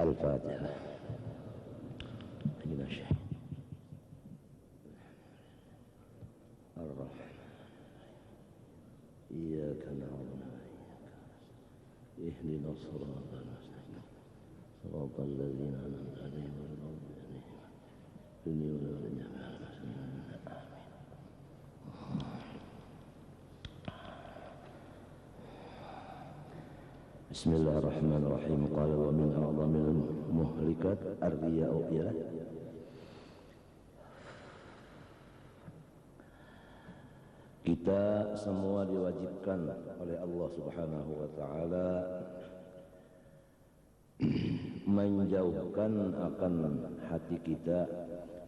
Al-Fatihah. Ar-Rahman. Iyyaka na'budu wa iyyaka nasta'in. Ihdinas siratal mustaqim. Siratal ladzina an'amta 'alaihim ghairil maghdubi 'alaihim waladdallin. Bismillahirrahmanirrahim. Qala wa min a'zamil muhlikat ar-riya'u ya. Kita semua diwajibkan oleh Allah Subhanahu wa taala menjauhkan akan hati kita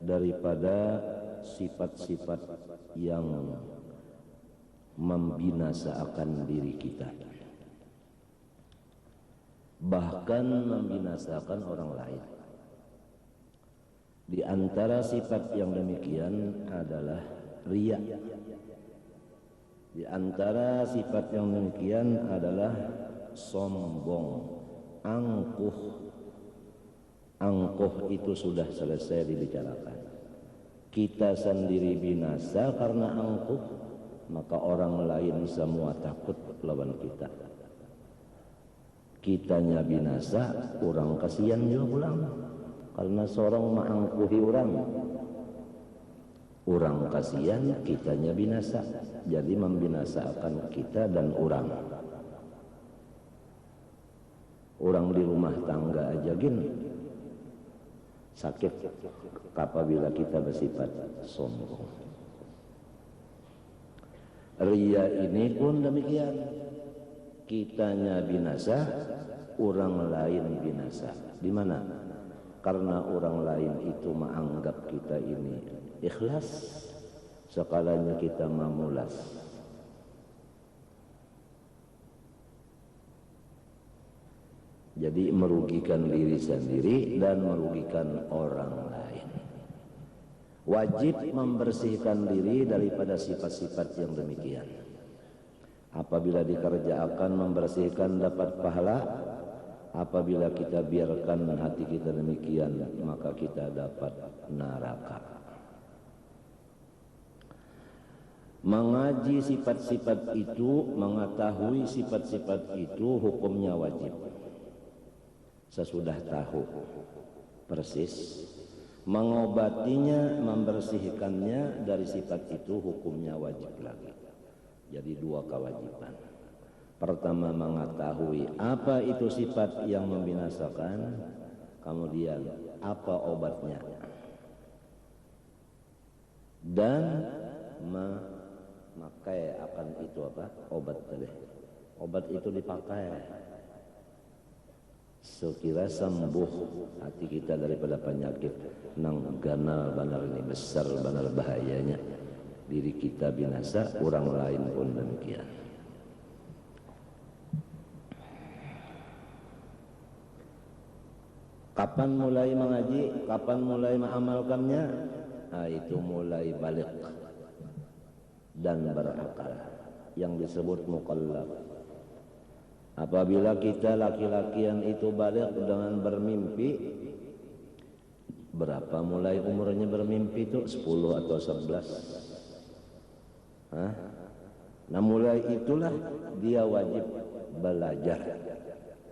daripada sifat-sifat yang membinasakan diri kita, bahkan membinasakan orang lain. Di antara sifat yang demikian adalah riya. Di antara sifat yang demikian adalah sombong, angkuh. Angkuh itu sudah selesai dibicarakan. Kita sendiri binasa karena angkuh, maka orang lain semua takut lawan kita. Kitanya binasa, orang kasihan juga pulang karena seorang mengangkuhi orang. Orang kasihan, kitanya binasa, jadi membinasakan kita dan orang. Orang di rumah tangga aja gini sakit apabila kita bersifat sombong. Riya ini pun demikian. Kitanya binasa, orang lain binasa. Di mana? Karena orang lain itu menganggap kita ini ikhlas, sekalanya kita memulas. Jadi merugikan diri sendiri dan merugikan orang lain. Wajib membersihkan diri daripada sifat-sifat yang demikian. Apabila dikerjakan membersihkan dapat pahala. Apabila kita biarkan hati kita demikian, maka kita dapat neraka. Mengaji sifat-sifat itu, mengetahui sifat-sifat itu hukumnya wajib. Sesudah tahu persis, mengobatinya, membersihkannya dari sifat itu hukumnya wajib lagi. Jadi dua kewajiban. Pertama mengetahui apa itu sifat yang membinasakan, kemudian apa obatnya, dan memakai akan itu apa obat tadi. Obat itu dipakai sekira sembuh hati kita daripada penyakit nang ganal banar ini besar banar bahayanya. Diri kita binasa, orang lain pun demikian. Kapan mulai mengaji, kapan mulai mengamalkannya? Nah, itu mulai balik dan berakal, yang disebut mukallaf. Apabila kita laki-laki yang itu balik dengan bermimpi, berapa mulai umurnya bermimpi itu? 10 atau 11. Nah mulai itulah dia wajib belajar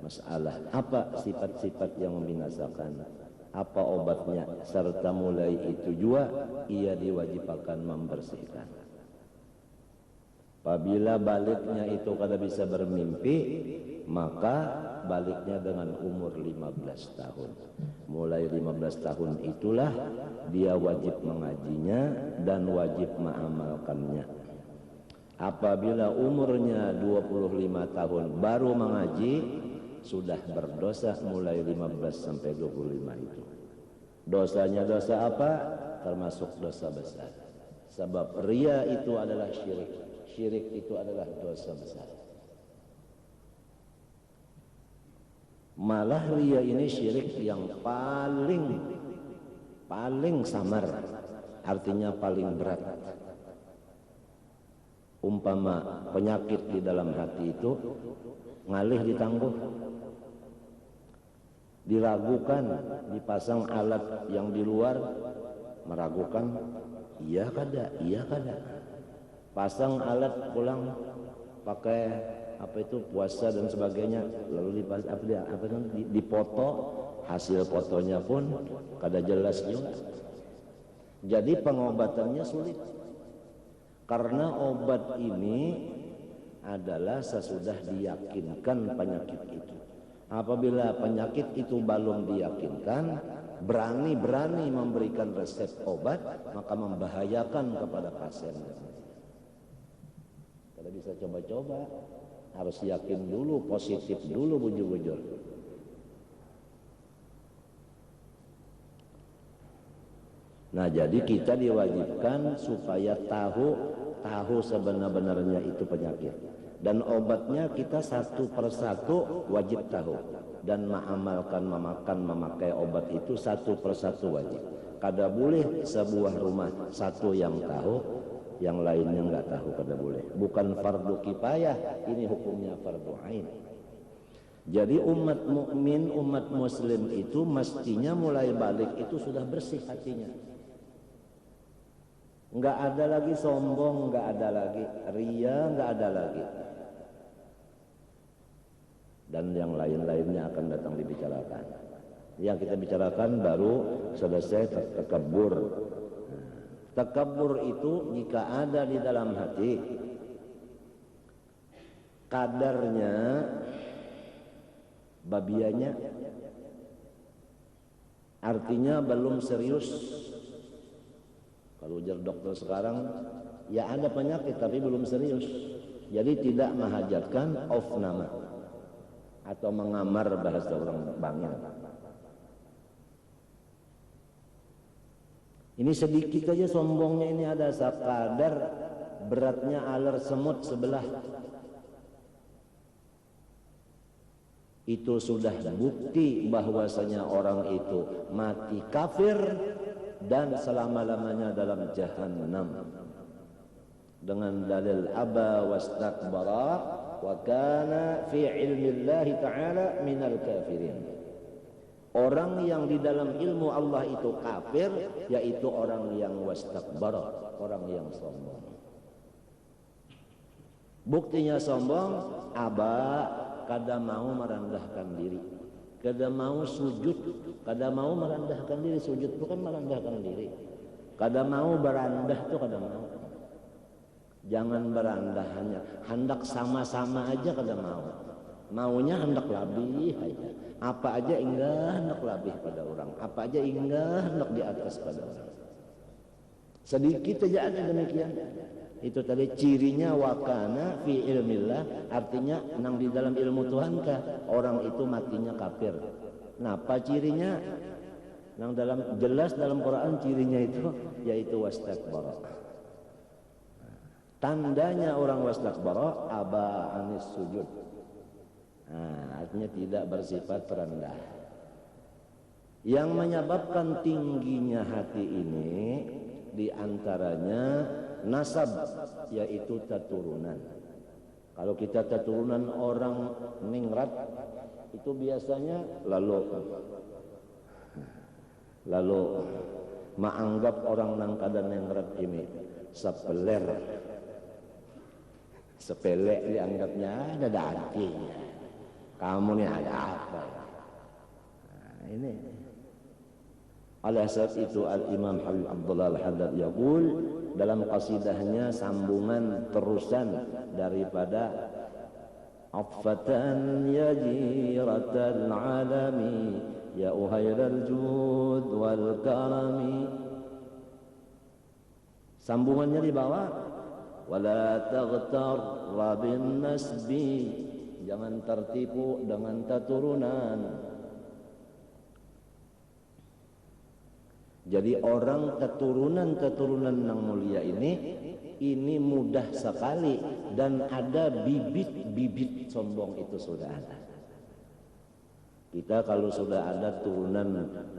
masalah apa sifat-sifat yang membinasakan, apa obatnya, serta mulai itu juga ia diwajibkan membersihkan. Apabila baliknya itu kada bisa bermimpi, maka baliknya dengan umur 15 tahun. Mulai 15 tahun itulah dia wajib mengajinya dan wajib mengamalkannya. Apabila umurnya 25 tahun baru mengaji, sudah berdosa mulai 15 sampai 25 itu. Dosanya dosa apa? Termasuk dosa besar. Sebab riya itu adalah syirik. Syirik itu adalah dosa besar. Malah riya ini syirik yang paling samar, artinya paling berat. Umpama penyakit di dalam hati itu ngalih ditangguh, diragukan, dipasang alat yang di luar, meragukan, iya kada, pasang alat pulang pakai apa itu puasa dan sebagainya, lalu dipoto, hasil fotonya pun kada jelas juga. Jadi pengobatannya sulit, karena obat ini adalah sesudah diyakinkan penyakit itu. Apabila penyakit itu belum diyakinkan, berani memberikan resep obat, maka membahayakan kepada pasien. Kalau bisa coba-coba, harus yakin dulu, positif dulu, bujur-bujur. Nah, jadi kita diwajibkan supaya tahu sebenar-benarnya itu penyakit, dan obatnya kita satu persatu wajib tahu, dan mengamalkan, memakai obat itu satu persatu wajib. Kada boleh sebuah rumah satu yang tahu, yang lainnya nggak tahu, kada boleh. Bukan fardu kifayah, ini hukumnya fardu ain. Jadi umat mukmin, umat muslim itu mestinya mulai balik itu sudah bersih hatinya. Nggak ada lagi sombong, nggak ada lagi ria, nggak ada lagi, dan yang lain-lainnya akan datang dibicarakan. Yang kita bicarakan baru selesai takabur. Takabur itu jika ada di dalam hati, kadarnya, babianya, artinya belum serius. Kalau ujar dokter sekarang, ya ada penyakit tapi belum serius. Jadi tidak menghajatkan off nama atau mengamar, bahasa orang Bangil. Ini sedikit aja sombongnya, ini ada sekadar beratnya aler semut sebelah. Itu sudah bukti bahwasanya orang itu mati kafir dan selama-lamanya dalam jahannam, dengan dalil aba wastakbara wa kana fi ilmillahi ta'ala minal kafirin. Orang yang di dalam ilmu Allah itu kafir, yaitu orang yang wastakbara, orang yang sombong. Buktinya sombong, aba, kada mau merendahkan diri, kada mau sujud, kada mau merendahkan diri. Sujud itu kan merendahkan diri. Kada mau berandah itu kada mau. Jangan berandah, hanya hendak sama-sama aja kada mau. Maunya hendak labih aja. Apa aja enggak hendak labih pada orang, apa aja enggak hendak di atas pada orang. Sedikit aja ada demikian. Itu tadi cirinya wakana fi ilmillah, artinya nang di dalam ilmu Tuhan kah orang itu matinya kafir. Nah, apa cirinya? Nang dalam jelas dalam Quran cirinya itu yaitu wastakbara. Tandanya orang wastakbara aba anis sujud. Nah, artinya tidak bersifat rendah. Yang menyebabkan tingginya hati ini diantaranya nasab, yaitu keturunan. Kalau kita keturunan orang ningrat itu biasanya lalu menganggap orang nang kada ningrat ini sepele dianggapnya, ada artinya. Kamu nih ada apa? Nah, ini. Oleh sebab itu Al-Imam Habib Abdullah Al-Haddad yaqul dalam qasidahnya, sambungan terusan daripada affatan ya jiratal alami ya uhairal jud wal karami. Sambungannya di bawah, wala taghtar bin nasbi, jangan tertipu dengan keturunan. Jadi orang keturunan yang mulia ini mudah sekali, dan ada bibit-bibit sombong itu sudah ada. Kita kalau sudah ada turunan,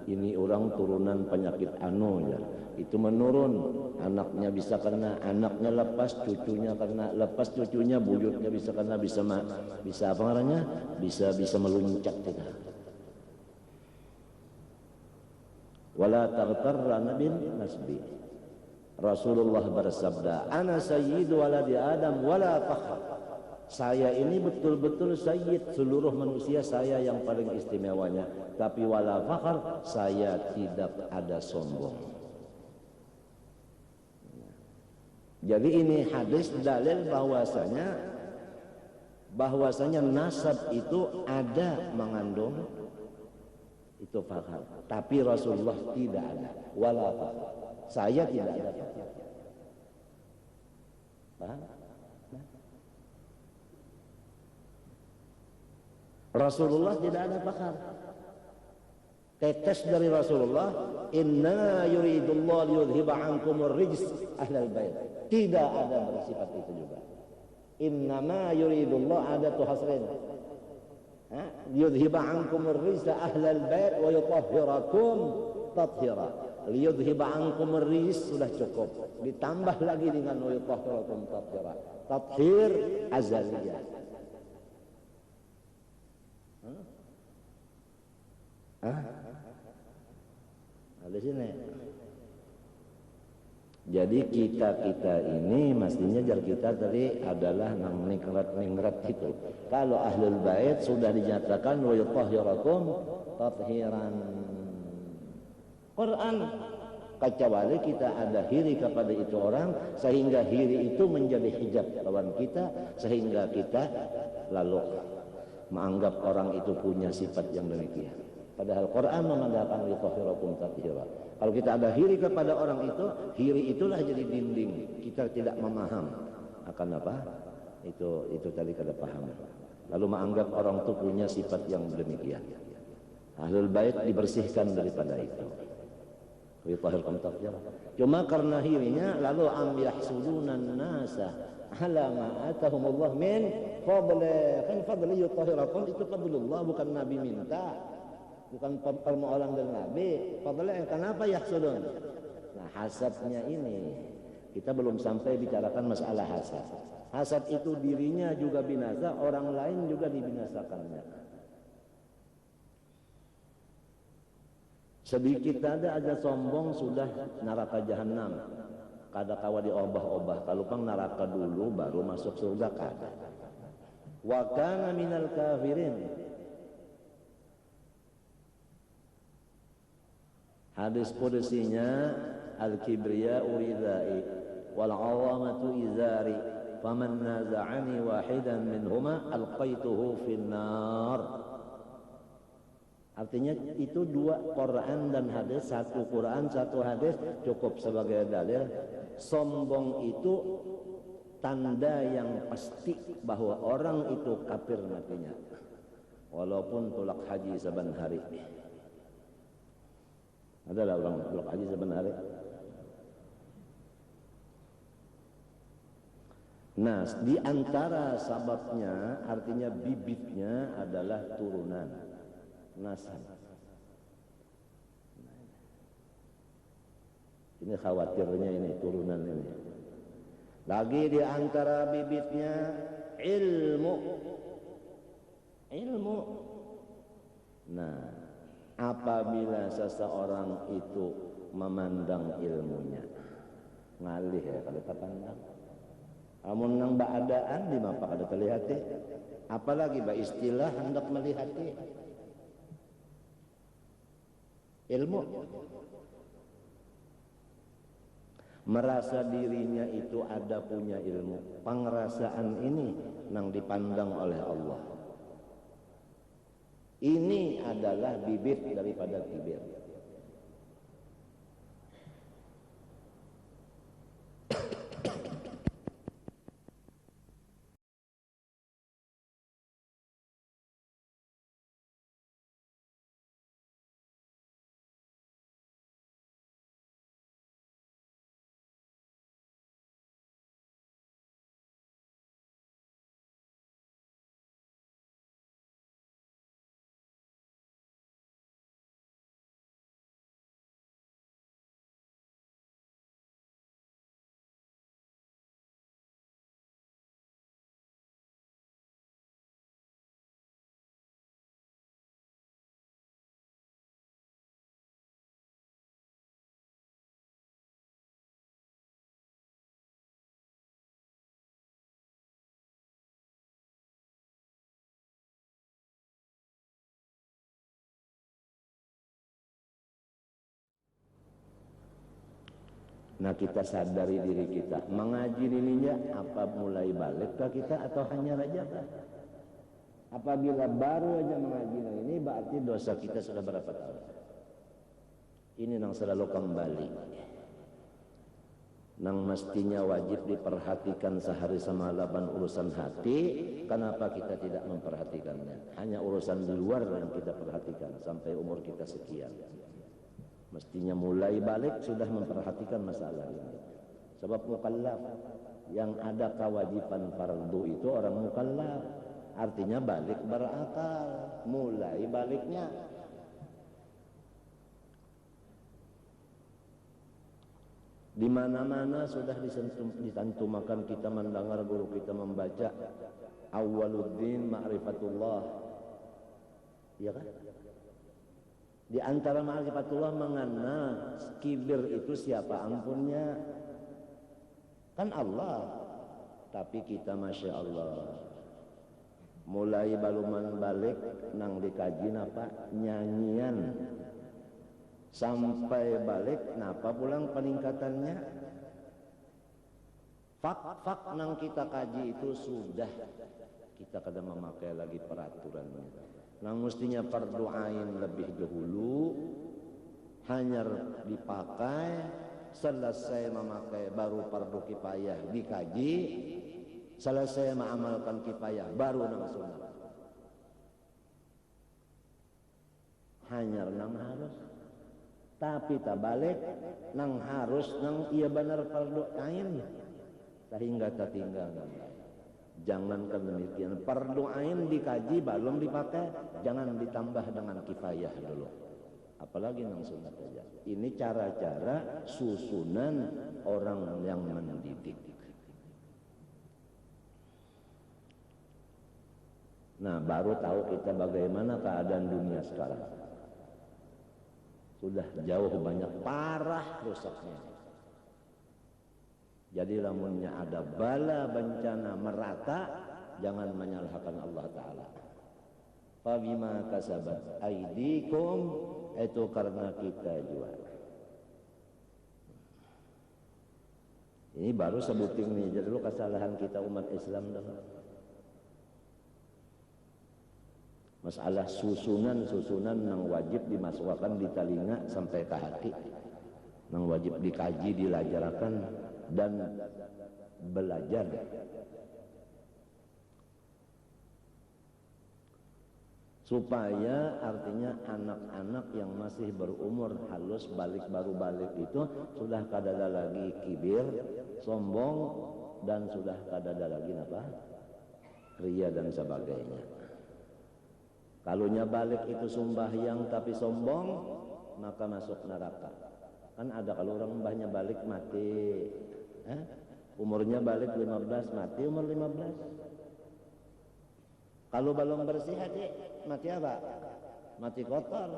ini orang turunan penyakit anu ya, itu menurun, anaknya bisa kena, anaknya lepas, cucunya kena, lepas cucunya, buyutnya bisa kena, bisa apa namanya, bisa meluncat kita. Wala taghtarranna bin nasbi. Rasulullah bersabda, ana sayyidu waladi Adam wala fakhr. Saya ini betul-betul sayyid seluruh manusia, saya yang paling istimewanya, tapi wala fakhr, saya tidak ada sombong. Jadi ini hadis dalil bahwasanya nasab itu ada mengandung itu fakhr, tapi Rasulullah tidak ada wala fakhr. Saya tidak ada fakhr. Paham? Rasulullah tidak ada fakhr. Tetes dari Rasulullah, inna yuridullah liyudhiba ankumur rijs ahlal bait. Tidak ada bersifat itu juga. Innama yuridullah ada tu hasrin. Liyudhiba ankumur rijs ahlal bait wa yutahhirakum tathira. Liyudhiba ankumur rijs sudah cukup. Ditambah lagi dengan wa yutahhirakum tathira. Tathhir azaliyah. Di sini. Jadi kita ini mestinya jar kita tadi adalah ningrat itu. Kalau ahlul bait sudah dinyatakan wa yutahhirakum tathiran. Quran kecuali kita ada hiri kepada itu orang, sehingga hiri itu menjadi hijab lawan kita, sehingga kita lalu menganggap orang itu punya sifat yang demikian. Padahal Quran memandangkan yutahhirakum tathira. Kalau kita ada hiri kepada orang itu, hiri itulah jadi dinding. Kita tidak memaham akan apa? Itu tadi kada paham. Lalu menganggap orang itu punya sifat yang demikian. Ahlul bait dibersihkan daripada itu. Yutahhirakum tathira. Cuma karena hirinya lalu am yahsudunan nasa ala ma atahumullah min fadli. Kan fadli yutahhirakum itu fadlullah, bukan Nabi minta. Bukan permohonan dari Nabi. Fadlnya kenapa yahsudun? Nah, hasadnya ini kita belum sampai bicarakan masalah hasad. Hasad itu dirinya juga binasa, orang lain juga dibinasakannya. Sedikit ada sombong sudah neraka jahanam. Kada kawa diobah-obah. Kalau pang neraka dulu baru masuk surga kada. Wa kana minal kafirin. Hadis qudsinya al-kibriya uridai wal 'azamatu izari faman naza'ani wahidan minhuma alqaituhu finnar. Artinya itu dua Quran dan hadis, satu Quran satu hadis cukup sebagai dalil. Sombong itu tanda yang pasti bahwa orang itu kafir matinya, walaupun tulak haji saban hari. Adalah orang tulak haji sebenarnya. Nah, di antara sababnya, artinya bibitnya adalah turunan nasab. Ini khawatirnya ini turunan ini. Lagi di antara bibitnya ilmu. Nah, apabila seseorang itu memandang ilmunya ngalih ya kalau kita pandang, amun nang baadaan di mapa kada terlihati, apalagi ba istilah hendak melihati ilmu. Merasa dirinya itu ada punya ilmu, pengerasaan ini nang dipandang oleh Allah. Ini adalah bibit daripada kibir. Nah, kita sadari diri kita, mengaji ininya apa mulai balikkah kita atau hanya rajabah? Apabila baru aja mengaji ini berarti dosa kita sudah berapa tahun? Ini yang selalu kembali. Nang mestinya wajib diperhatikan sehari semalaman urusan hati, kenapa kita tidak memperhatikannya? Hanya urusan di luar yang kita perhatikan sampai umur kita sekian. Mestinya mulai balik sudah memperhatikan masalah ini. Sebab mukallaf yang ada kewajiban fardu itu orang mukallaf. Artinya balik berakal, mulai baliknya. Di mana-mana sudah ditantumakan kita mendengar guru kita membaca awwaluddin ma'rifatullah. Iya kan? Di antara ma'rifatullah mengenal kibir itu siapa ampunnya? Kan Allah. Tapi kita Masya Allah mulai baluman balik nang dikaji napa nyanyian sampai balik napa pulang peningkatannya fak nang kita kaji itu sudah kita kadang memakai lagi peraturannya. Nang mestinya fardu ain lebih dahulu hanya dipakai, selesai memakai baru fardu kifayah dikaji, selesai mengamalkan kifayah baru nang sunnah. Hanya nang harus, tapi tak balik nang harus nang iya benar fardu ain sehingga tak tinggal. Jangankan demikian, fardu ain dikaji belum dipakai, jangan ditambah dengan kifayah dulu. Apalagi nang sunat saja. Ini cara-cara susunan orang yang mendidik. Nah, baru tahu kita bagaimana keadaan dunia sekarang. Sudah jauh banyak parah rusaknya. Jadi lamunnya ada bala bencana merata, jangan menyalahkan Allah Ta'ala. Fabima kasabat aidikum, itu karena kita juga. Ini baru sebutin nih, jadi dulu kesalahan kita umat Islam dong. Masalah susunan yang wajib dimasukkan di telinga sampai ke hati, yang wajib dikaji, dilajarkan dan belajar. Supaya artinya anak-anak yang masih berumur halus baru balik itu sudah kadada lagi kibir, sombong, dan sudah kadada lagi apa? Ria dan sebagainya. Kalunya balik itu sembahyang tapi sombong, maka masuk neraka. Kan ada kalau orang mbahnya balik mati, umurnya balik 15 mati umur 15. Kalau belum bersih hati mati apa? Mati kotor.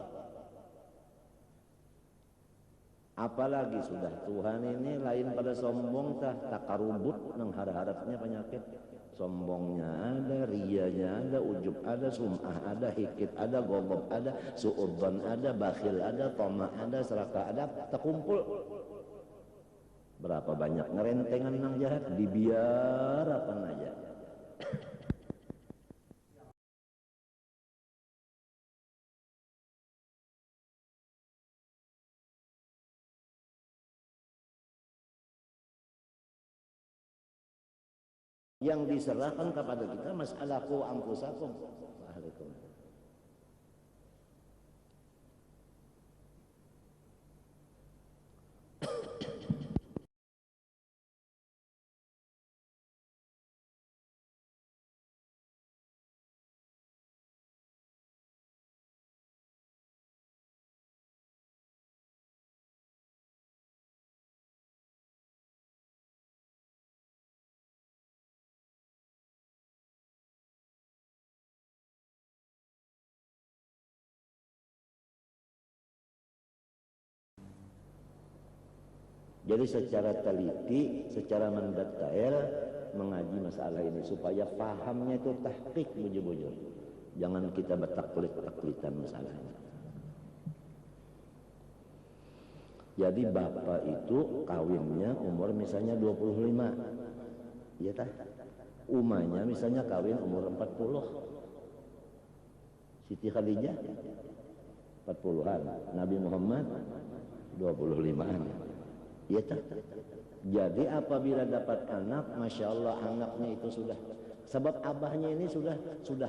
Apalagi sudah Tuhan ini lain pada sombong tak karubut nang harap-harapnya penyakit. Sombongnya ada, riyanya ada, ujub ada, sum'ah ada, hikit ada, gogob ada, su'udzon ada, bakhil ada, toma ada, serakah ada, terkumpul. Berapa banyak ngerentengan nang jahat, dibiar apa aja. Yang diserahkan kepada kita masalah ku ampusakum. Waalaikumsalam. Jadi secara teliti, secara mendetail mengaji masalah ini supaya pahamnya itu tahqiq bujur-bujur. Jangan kita bertaklit-taklitan masalahnya. Jadi bapak itu kawinnya umur misalnya 25. Iya tah? Umahnya misalnya kawin umur 40. Siti Khadijah 40-an, Nabi Muhammad 25-an. Iya tah? Jadi apabila dapat anak, Masya Allah anaknya itu sudah, sebab abahnya ini sudah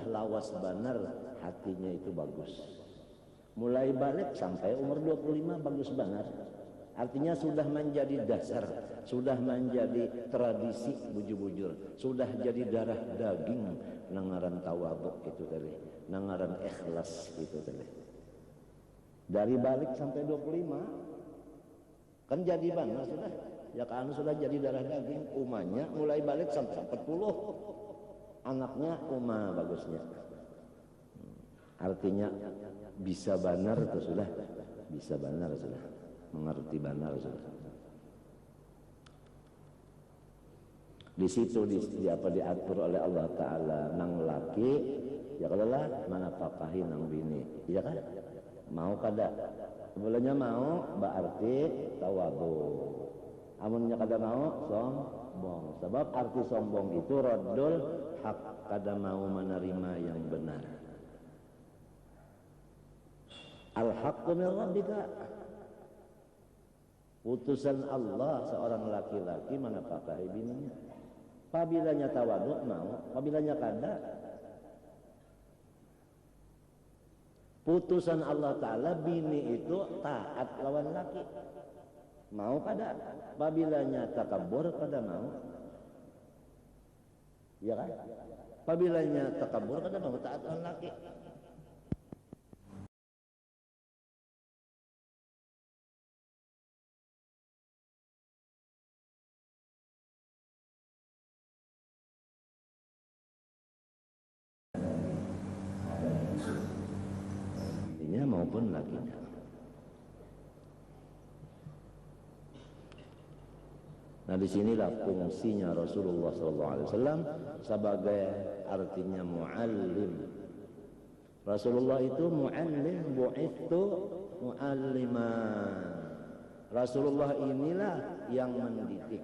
lawas benar, hatinya itu bagus. Mulai balik sampai umur 25 bagus benar. Artinya sudah menjadi dasar, sudah menjadi tradisi bujur-bujur, sudah jadi darah daging nangaran tawaduk itu tadi, nangaran ikhlas itu tadi. Dari balik sampai 25 kan jadi benar sudah. Ya kan sudah jadi darah daging, umahnya mulai balik sampai 40. Anaknya umah bagusnya. Artinya bisa benar itu sudah, bisa benar sudah, mengerti benar sudah. Di situ diatur oleh Allah Taala nang laki, ya kalau lah mana papahi nang bini, ya kan? Mau kada? Sebelumnya mau berarti tawadu. Amunnya kada mau sombong. Sebab arti sombong itu raddul hak, kada mau menerima yang benar. Al-haqqu min rabbika. Putusan Allah seorang laki-laki mana pakai bininya. Pabilanya tawaduk mau, pabilanya kada. Putusan Allah Ta'ala bini itu taat lawan laki. Mau kada? Pabilanya takabur kada mau. Ya kan? Pabilanya takabur kada mau taat lawan laki. Maupun lakinya. Nah disinilah fungsinya Rasulullah SAW sebagai artinya muallim. Rasulullah itu muallim, bu'ithu mualliman. Rasulullah inilah yang mendidik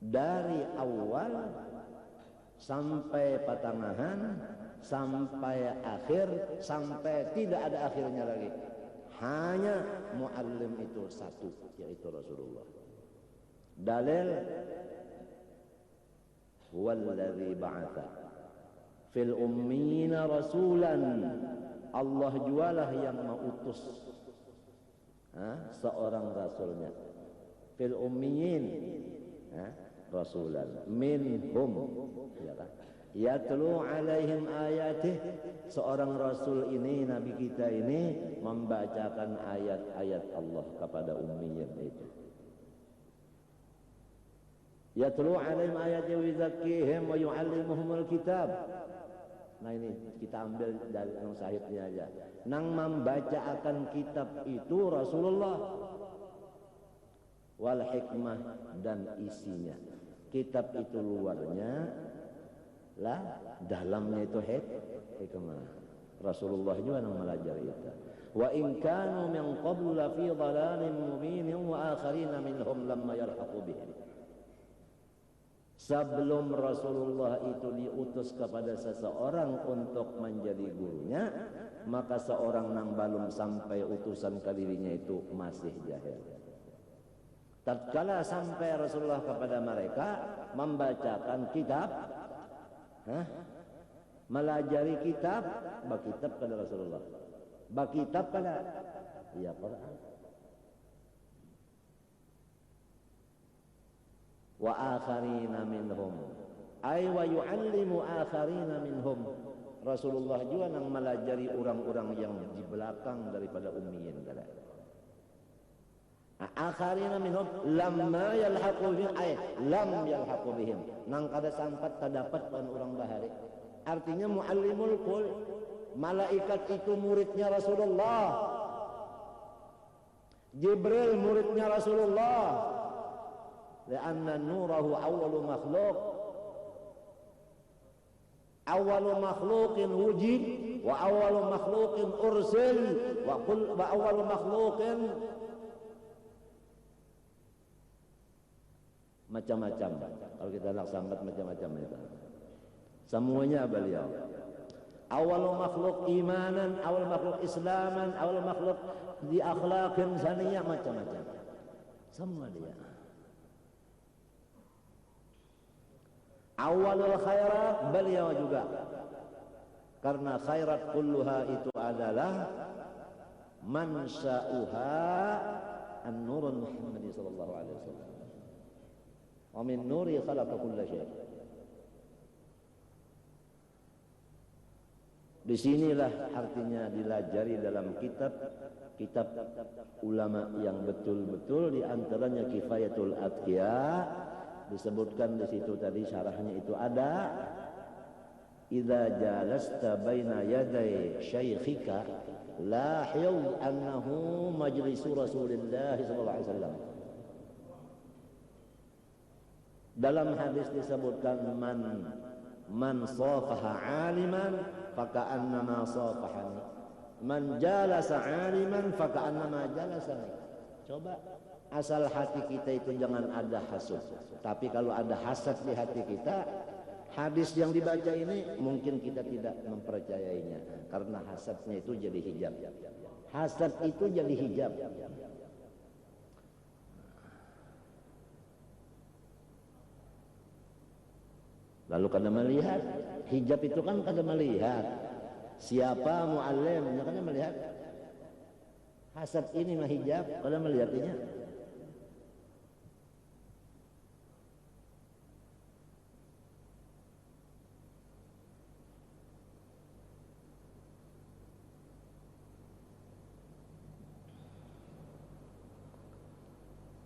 dari awal sampai pertengahan, sampai akhir, sampai tidak ada akhirnya lagi. Hanya muallim itu satu, yaitu Rasulullah. Dalil huwallazi ba'atha fil ummiyina rasulan. Allah jualah yang mengutus seorang rasulnya. Fil ummiyin rasulan minhum, ya kan? Yatlu alaihim ayatih. Seorang rasul ini, nabi kita ini membacakan ayat-ayat Allah kepada ummiyin itu. Yatlu alaihim ayatih wa yuzakkihim wa yu'allimuhumul kitab. Nah ini kita ambil dari yang sahihnya aja. Nang membaca akan kitab itu Rasulullah, wal hikmah dan isinya. Kitab itu luarnya lah, dalamnya itu hikmah. Rasulullah juga yang melajari itu. Wa in kanu min qablu la fi dhalalin mubin wa akharina minhum lamma yarhaqu bihim. Sebelum Rasulullah itu diutus kepada seseorang untuk menjadi gurunya, maka seorang nang belum sampai utusan ke dirinya itu masih jahil. Tatkala sampai Rasulullah kepada mereka membacakan kitab, melajari kitab, bakitab kepada Rasulullah. Bakitab kepada ya Quran. Wa akharina minhum, ay wa yu'allimu akharina minhum. Rasulullah juga yang melajari orang-orang yang di belakang daripada ummiyin kada. Akharina minhum lamma yalhaqu bihim, ay lam yalhaqu bihim, nang kada sampat terdapat pada orang bahari. Artinya muallimul qul, malaikat itu muridnya Rasulullah, Jibril muridnya Rasulullah. Lianna nurahu awwalu makhluk, awwalu makhluqin wujud wa awwalu makhluqin ursil wa awwalu makhluqin macam-macam. Kalau kita nak sambat macam-macam itu. Semuanya beliau. Awal makhluk imanan, awal makhluk islaman, awal makhluk di akhlaqin saniyah, macam-macam. Semua dia. Awalul khairat beliau juga. Karena khairat kulluha itu adalah mansa'uha an-nurun Muhammad sallallahu alaihi wasallam. Wa min nuri khalaqa kulla syai'. Disinilah artinya dilajari dalam kitab ulama yang betul-betul, diantaranya Kifayatul Atqiya, disebutkan di situ tadi syarahnya itu ada, idza jalasta baina yaday syaikhika lahil annahu majlisu Rasulillah sallallahu alaihi wasallam. Dalam hadis disebutkan man safaha aliman faka'annama safahani, man jalasa aliman faka'annama jalasani. Coba asal hati kita itu jangan ada hasad. Tapi kalau ada hasad di hati kita, hadis yang dibaca ini mungkin kita tidak mempercayainya, karena hasadnya itu jadi hijab. Hasad itu jadi hijab. Lalu kada melihat, hijab itu kan kada melihat siapa muallimnya, kada melihat. Hasad ini mah hijab, kada melihatnya.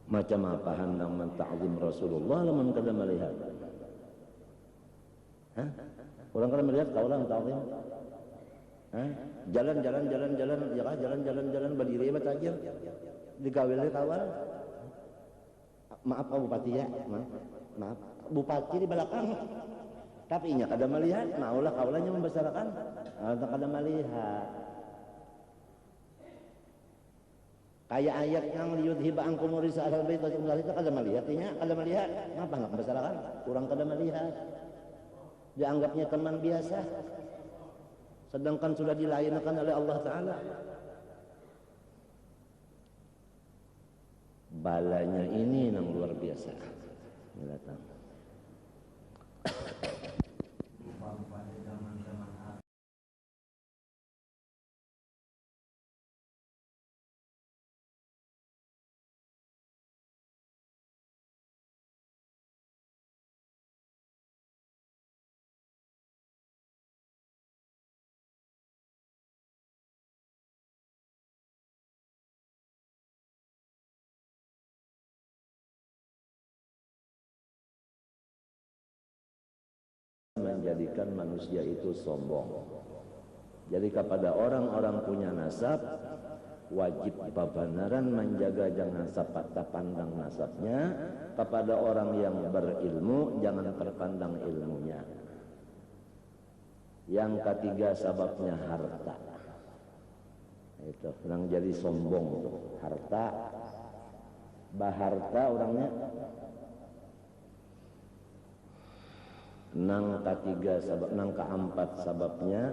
Macam apa hendak menta'zim Rasulullah lamun kada melihat? Hah? Orang kada melihat kaulah menta'zim. Hah? Jalan ya kah jalan berdiri apa tajir? Dikawil kawal. Maaf Pak Bupati ya, maaf. Bupati di belakang. Tapi nya kada melihat, maulah kaulanya membesarkan. Kada melihat. Kayak ayat yang liyudhiba ankum risa ahlal bait wa jumlah itu kada melihatnya, kada melihat. Ngapa enggak membesarkan? Kurang kada melihat. Dianggapnya teman biasa. Sedangkan sudah dilayankan oleh Allah Ta'ala. Balanya ini yang luar biasa. Datang. Menjadikan manusia itu sombong. Jadi kepada orang-orang punya nasab, wajib bebenaran menjaga jangan patah pandang nasabnya. Kepada orang yang berilmu jangan terpandang ilmunya. Yang ketiga sebabnya harta. Itu yang jadi sombong itu harta. Baharta orangnya. Nang ketiga sebab, nang keempat sebabnya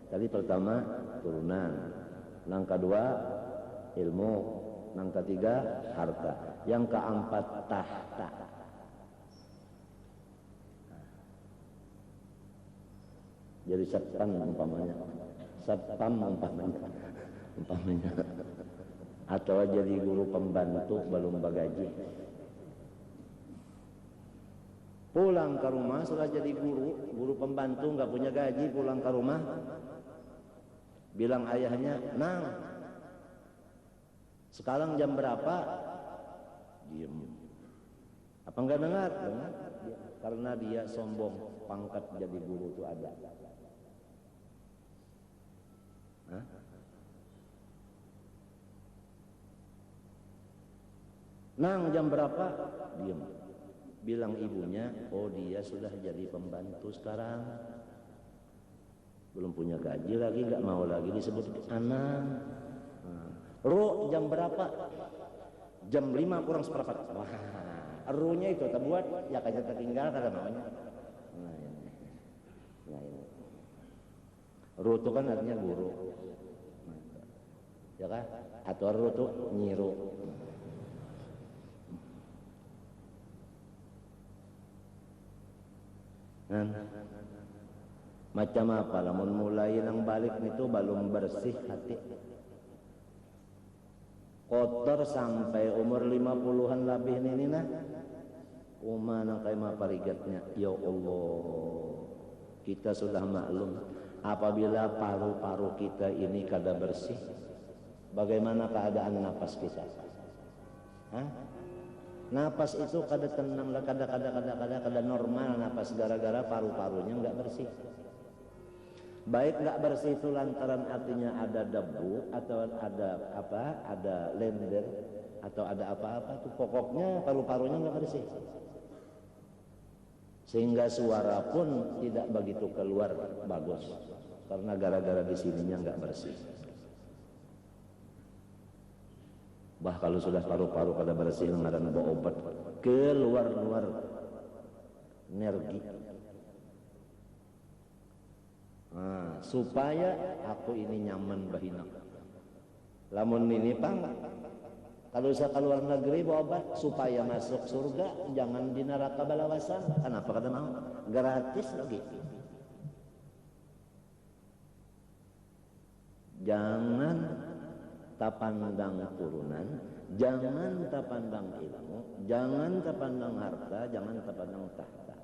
tadi pertama turunan, nang kedua ilmu, nang ketiga harta, yang keempat tahta. Jadi satpam umpamanya atau jadi guru pembantu belum bagaji, pulang ke rumah sudah jadi guru pembantu nggak punya gaji, pulang ke rumah bilang ayahnya, "Nang, sekarang jam berapa?" Diam. Apa enggak dengar? Dengar. Karena dia sombong, pangkat jadi guru itu ada. Hah? Nang, jam berapa? Diam. Bilang ibunya, oh dia sudah jadi pembantu sekarang, belum punya gaji lagi, nggak mau lagi disebut anak. Ru jam berapa? Jam 5 kurang seperempat. Wah, runya itu terbuat ya kayak tertinggal kata maunya. Nah ini. Ru itu kan artinya guru, ya kan? Atau ru itu nyiru. Nah, macam apa? Lamun mulai nang balik itu belum bersih hati, kotor sampai umur 50-an lebih ini nah. Umana kayak parigatnya, ya Allah, kita sudah maklum apabila paru-paru kita ini kada bersih, bagaimana keadaan napas kita? Hah? Napas itu kada tenang lah, kada normal napas gara-gara paru-parunya nggak bersih. Baik nggak bersih itu lantaran artinya ada debu atau ada apa, ada lender atau ada apa-apa tuh, pokoknya paru-parunya nggak bersih. Sehingga suara pun tidak begitu keluar bagus karena gara-gara di sininya nggak bersih. Bah kalau sudah paru-paru kada bersih ngaran bawa obat keluar-luar energi. Nah, supaya aku ini nyaman bahina. Lamun ini pang kalau saya keluar negeri bawa obat supaya masuk surga, jangan di neraka balawasan. Kenapa kada mau? Gratis lagi. Jangan tapandang turunan, jangan tapandang ilmu, jangan tapandang harta, jangan tapandang tahta.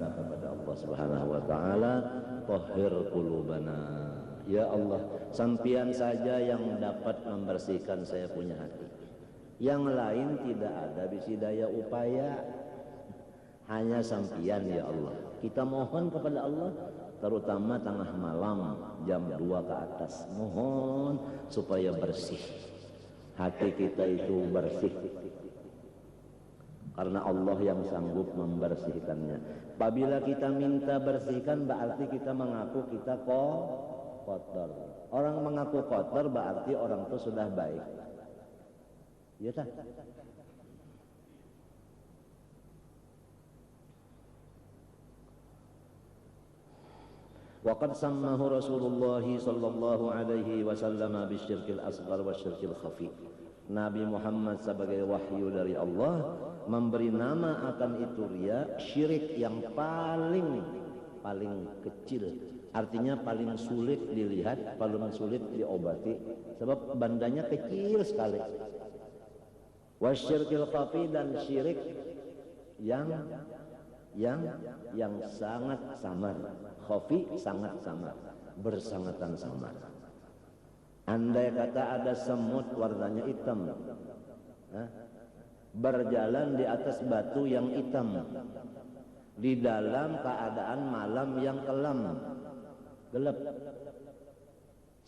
Kepada Allah Subhanahu wa taala, tahhir qulubana. Ya Allah, sampian saja yang dapat membersihkan saya punya hati. Yang lain tidak ada bisi daya upaya, hanya sampian ya Allah. Kita mohon kepada Allah terutama tengah malam jam 2 ke atas. Mohon supaya bersih. Hati kita itu bersih. Karena Allah yang sanggup membersihkannya. Apabila kita minta bersihkan berarti kita mengaku kita kotor. Orang mengaku kotor berarti orang itu sudah baik. Ya tak? Waqad sammahu Rasulullah sallallahu alaihi wasallam bisyirkil asghar wasyirkil khafi. Nabi Muhammad sebagai wahyu dari Allah memberi nama akan itu riya, syirik yang paling kecil, artinya paling sulit dilihat, paling sulit diobati sebab bandanya kecil sekali. Wasyirkil khafi, dan syirik yang sangat samar. Khafi sangat samar, bersangatan samar. Andai kata ada semut warnanya hitam, berjalan di atas batu yang hitam, di dalam keadaan malam yang kelam, gelap,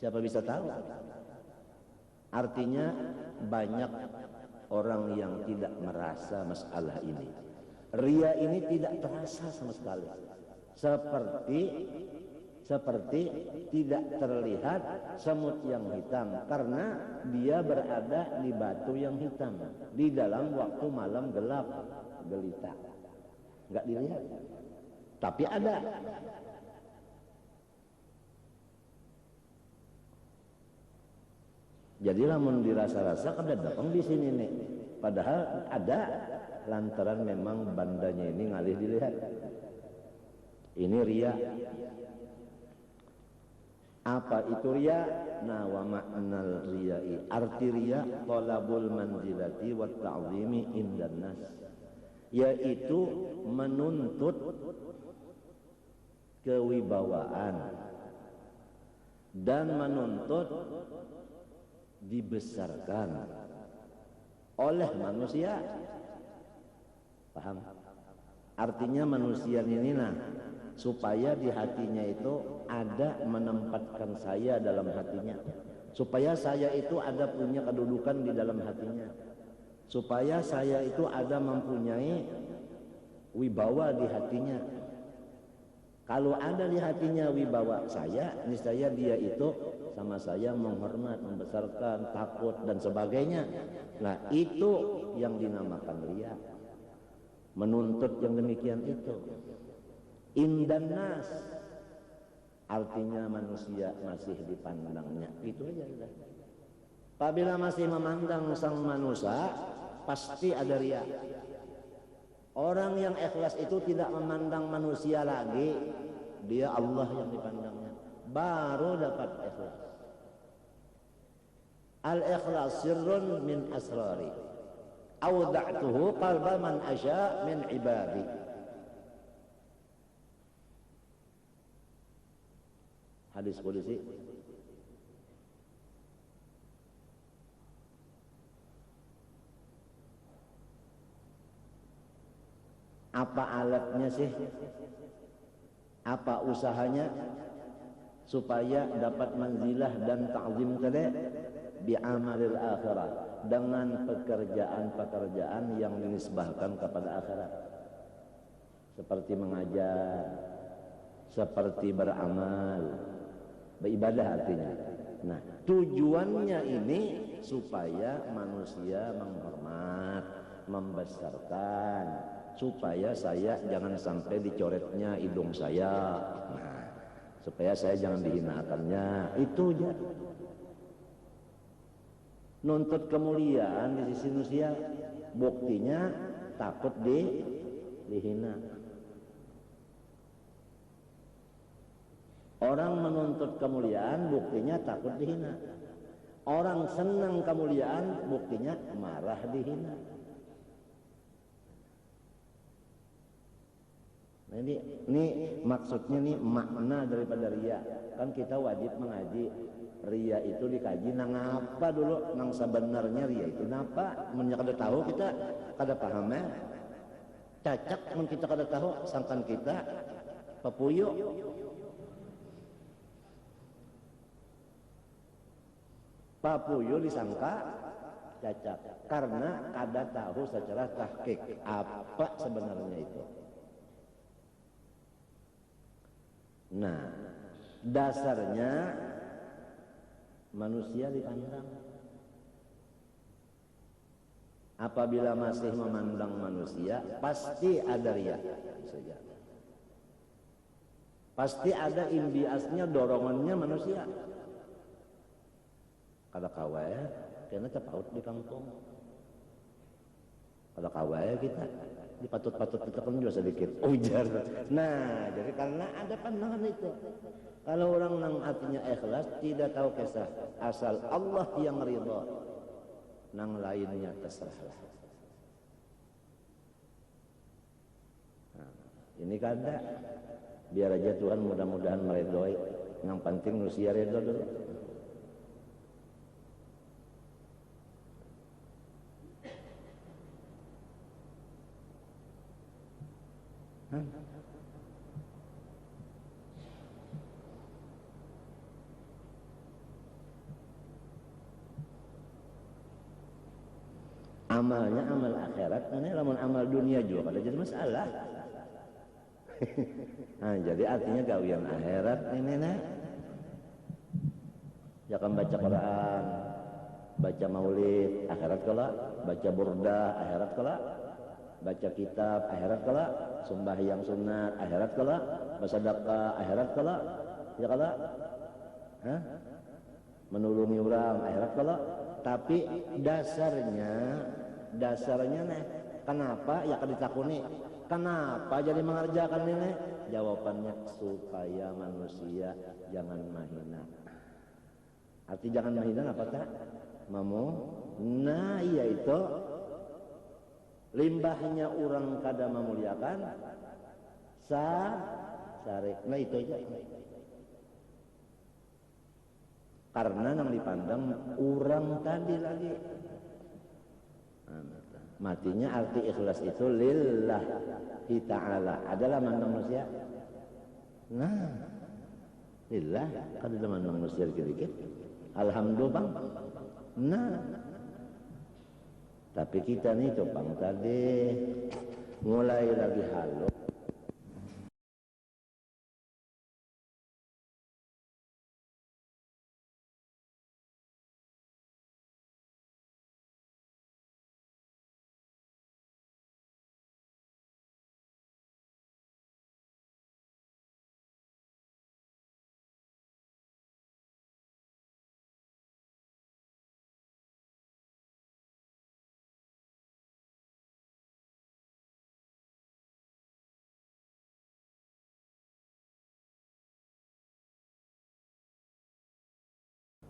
siapa bisa tahu? Artinya banyak orang yang tidak merasa masalah ini. Ria ini tidak terasa sama sekali, seperti tidak terlihat semut yang hitam karena dia berada di batu yang hitam di dalam waktu malam gelap gelita, nggak dilihat tapi ada. Jadi lamun dirasa-rasa kada datang di sini nih, padahal ada, lantaran memang bandanya ini ngalih dilihat. Ini ria. Apa itu riya? Nah, wa ma'nal riya'i, arti riya talabul manzilati wa ta'zimi indan nas, yaitu menuntut kewibawaan dan menuntut dibesarkan oleh manusia. Paham? Artinya manusia ini supaya di hatinya itu ada menempatkan saya dalam hatinya, supaya saya itu ada punya kedudukan di dalam hatinya, supaya saya itu ada mempunyai wibawa di hatinya. Kalau ada di hatinya wibawa saya, niscaya dia itu sama saya menghormat, membesarkan, takut dan sebagainya. Nah, itu yang dinamakan riya. Menuntut yang demikian itu. Indan nas, artinya manusia masih dipandangnya. Itu aja. Apabila masih memandang sang manusia, pasti ada riya. Orang yang ikhlas itu tidak memandang manusia lagi, dia Allah yang dipandangnya, baru dapat ikhlas. Al-ikhlas sirrun min asrari, awda'tuhu qalba man asya min ibadi. Hadis qudsi. Apa alatnya sih? Apa usahanya supaya dapat manzilah dan ta'zim tadi? Bi'amalil akhirah, dengan pekerjaan-pekerjaan yang dinisbahkan kepada akhirat, seperti mengajar, seperti beramal, beribadah artinya. Nah, tujuannya ini supaya manusia menghormat, membesarkan, supaya saya jangan sampai dicoretnya hidung saya, nah, supaya saya jangan dihinakannya. Itu aja. Nuntut kemuliaan di sisi manusia, buktinya takut dihina. Orang menuntut kemuliaan, buktinya takut dihina. Orang senang kemuliaan, buktinya marah dihina. Nah, ini maksudnya nih makna daripada riya. Kan kita wajib mengaji. Riya itu dikaji nang apa dulu, nang sebenarnya riya itu napa? Mun kada tahu kita kada pahamnya. Cacak mun kita kada tahu, sangkan kita papuyo. Papuyo disangka cacak karena kada tahu secara tahqiq apa sebenarnya itu. Nah, dasarnya manusia dipandang. Apabila masih memandang manusia, pasti ada riya. Pasti ada imbiasnya, dorongannya manusia. Kada kawaya, karena terpaut di kampung. Kada kawaya kita, dipatut-patut kita kan juga sedikit ujar. Nah, jadi karena ada pandangan itu. Kalau orang nang hatinya ikhlas, tidak tahu kisah, asal Allah yang ridha, nang lainnya terserahlah. Nah, ini kada, biar aja Tuhan mudah-mudahan meridhoi. Yang penting manusia ridha dulu. Amalnya amal akhirat, karena lamun amal dunia juga kada jadi masalah. Nah, jadi artinya gawian akhirat ini nah. Jangan baca Quran, baca maulid akhirat kala, baca burda akhirat kala, baca kitab akhirat kala, sembahyang sunat akhirat kala, bersedekah akhirat kala, ya kala, menolongi orang akhirat kala. Tapi dasarnya nih, kenapa ya kada ditakuni? Kenapa jadi mengerjakan ini? Jawabannya supaya manusia jangan mahina. Arti jangan mahina apa tak? Mamu? Nah iya itu limbahnya orang kada memuliakan sarek. Nah itu aja. Karena yang dipandang orang tadi lagi. Matinya arti ikhlas itu lillahi ta'ala. Adalah mandang manusia. Nah, lillah. Kan ada mandang manusia dikit-dikit. Alhamdulillah bang. Nah. Tapi kita nih tuh bang tadi mulai lagi halus.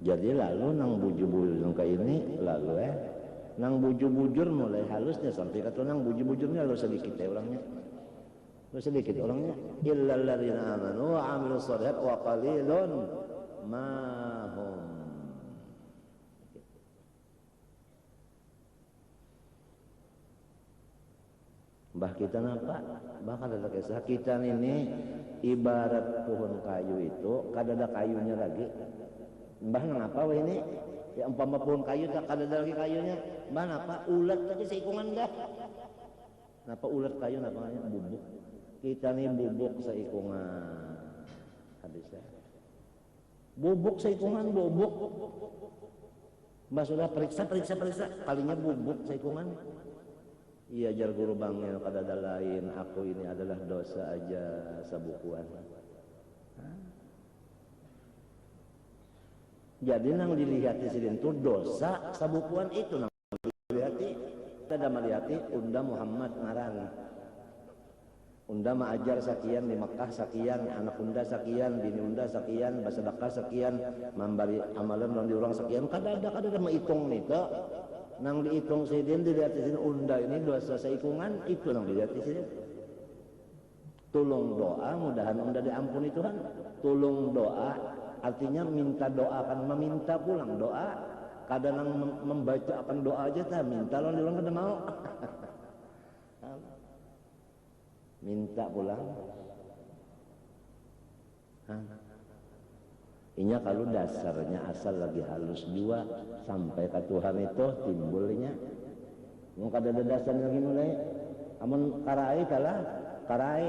Jadi lalu nang bujur-bujur kayak ini lalu nang bujur-bujur mulai halusnya sampai kata nang bujur-bujurnya lalu sedikit orangnya. Lalu sedikit orangnya illal ladzina amanu wa 'amilus shalihat wa qalilun ma hum. Mbah kita napa? Mbah kada kisah kita ini ibarat pohon kayu itu kada ada kayunya lagi. Mbah ngapa weh ini? Ya umpama pohon kayu tak ada lagi kayunya. Mbah napa? Ulat aja seikungan dah. Napa ulat kayu napa namanya? Bubuk. Kita nih bubuk seikungan. Habisnya. Bubuk seikungan bubuk. Mbah sudah periksa. Kalinya bubuk seikungan. Iya jar guru bangnya kada ada lain. Aku ini adalah dosa aja sabukuan. Jadi nang dilihati sidin itu dosa sabukuan itu nang dilihati. Kita melihati unda Muhammad ngaran. Unda maajar sakian di Mekah sakian, anak unda sakian, bini unda sakian, basedekah sekian, memberi amalan nang diurang sekian. Kada ada menghitung nih tuh. Nang dihitung sidin dilihati sidin unda ini dosa seikungan itu nang dilihati sidin. Tolong doa mudahan unda diampuni Tuhan. Tolong doa artinya minta doa akan meminta pulang doa. Kadang membaca akan doa aja tak minta lawan orang kada mau. Minta pulang. Inya kalau dasarnya asal lagi halus jua sampai ke Tuhan itu timbulnya. Mau kada ada dasarnya lagi mulai. Amun karai kalah karai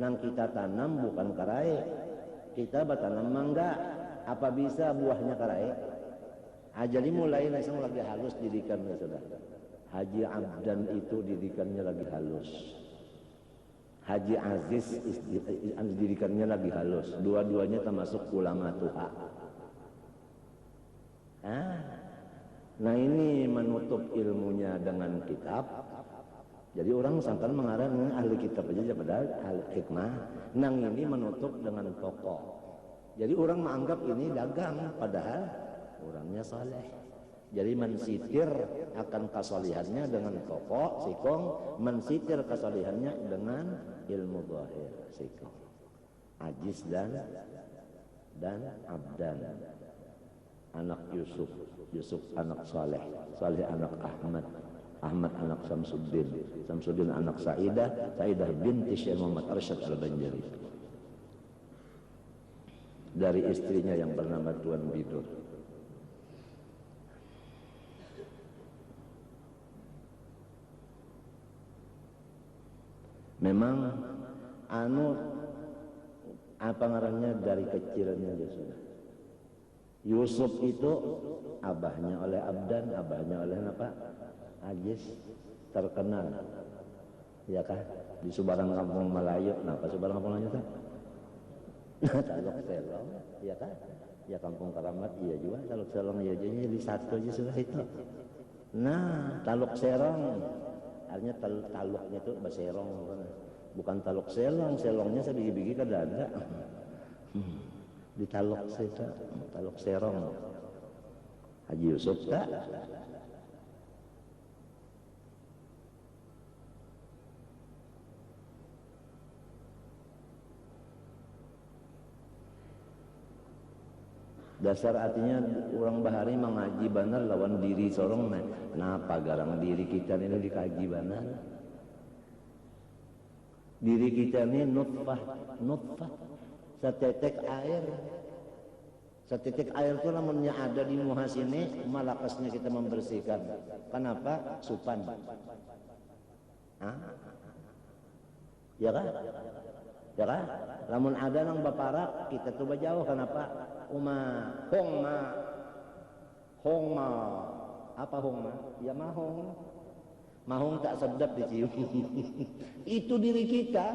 nang kita tanam bukan karai. Kita bertanam mangga, apa bisa buahnya karai? Jadi mulai langsung lagi halus didikannya sudah. Haji Abdan itu didikannya lagi halus. Haji Aziz didikannya lagi halus. Dua-duanya termasuk ulama tuha. Nah ini menutup ilmunya dengan kitab. Jadi orang sangkan mengarang ahli kitab aja padahal ahli hikmah. Nang ini menutup dengan toko. Jadi orang menganggap ini dagang padahal orangnya saleh. Jadi mensitir akan kesalihannya dengan toko sikong, mensitir kesalihannya dengan ilmu zahir sikong. Aziz dan Abdan. Anak Yusuf anak Saleh, Saleh anak Ahmad anak Samsuddin anak Sa'idah binti Syekh Muhammad Arsyad Al-Banjari. Dari istrinya yang bernama Tuan Bidur. Memang apa ngarannya dari kecilnya dia sudah. Yusuf itu abahnya oleh Abdan, abahnya oleh apa? Aziz terkenal, ya kan? Di sebarang kampung Melayu, kenapa sebarang kampung Melayu kan? Taluk Selong, ya kan? Ya kampung Keramat, iya juga. Taluk Selong, iya juga. Di satu aja sudah itu. Nah, Taluk Serong, artinya taluknya itu Baserong. bukan talok selong, selongnya saya bigi-bigi kada ada. Ditalok saya, talok serong. Haji Yusuf tak? Dasar artinya orang bahari mengaji benar lawan diri sorong. Kenapa garang diri kita ini dikaji benar? Diri kita ini nutfah, setetek air. Setetek air itu namanya ada di muha sini, malakasnya kita membersihkan. Kenapa? Supan. Hah? Ya kan? Ya kan? Lamun ada nang baparak, kita coba jauh. Kenapa? Hongma. Apa hongma? Ya mahong. Mahong tak sedap dicium. Itu diri kita.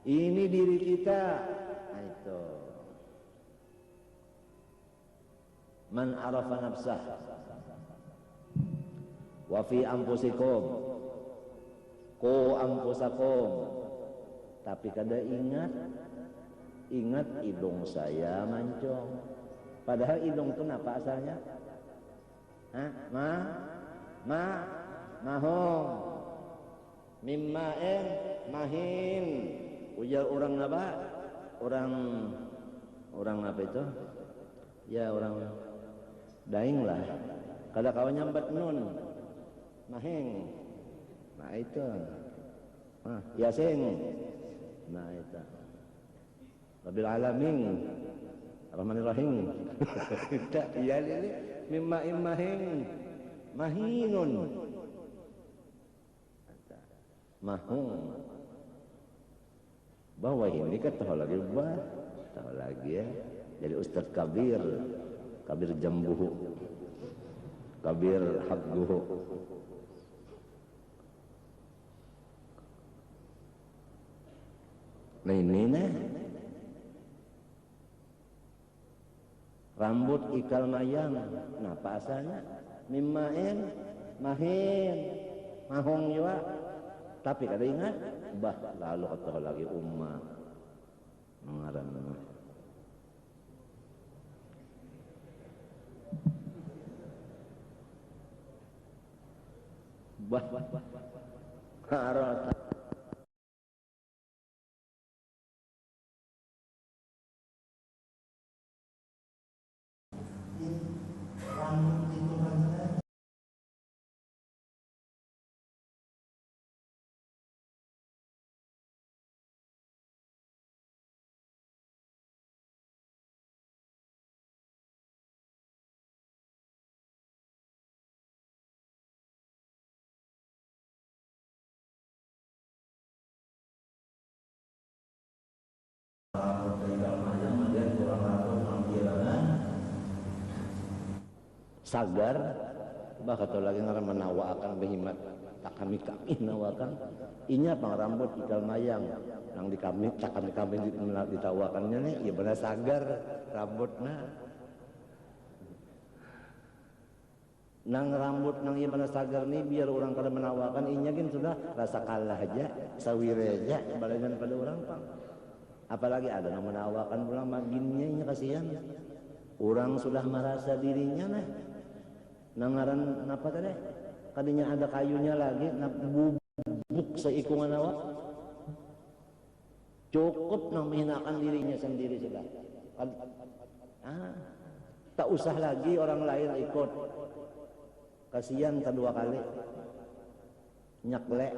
Ini diri kita. Nah, itu. Man arafa nafsah. Wa fi anfusikum. Qu anfusakum. Tapi kada ingat hidung saya mancung. Padahal hidung itu apa asalnya? Hah? Mahong. Mimma'in mahin. Ujar orang apa? Orang apa itu? Ya orang daing lah. Kada kawan nyambat nun. Mahing. Nah itu. Yasin. Nah itu. Rabbil alamin. Rahmanir rahim. Iya lili. Mimma'in mahin. Mahinun. Mahung. Bahwa ini kan tahu lagi tahu lagi ya. Jadi Ustadz Kabir Jambuhu, Kabir Habguhu. Nah ini nih rambut ikal mayang. Kenapa asalnya? Mimma'in mahin. Mahung juga. Tapi kada ingat, lalu kata lagi ummah mengaran mah. Harata. Sagar bah kata lagi ngaran menawakan behimat tak kami nawakan inya pang rambut ikal mayang nang di kami tak kami ditawakannya nih ya benar sagar rambutnya nang rambut nang iya benar sagar nih biar orang kada menawakan inya kan sudah rasa kalah aja sawire aja baladan pada orang pang apalagi ada yang menawakan pulang maginnya inya kasihan orang sudah merasa dirinya nah nangaran apa tadi? Kadinya ada kayunya lagi, bubuk seikungan awak. Cukup nang menghinakan dirinya sendiri sudah. Tak usah lagi orang lain ikut. Kasihan kedua kali. Nyakle.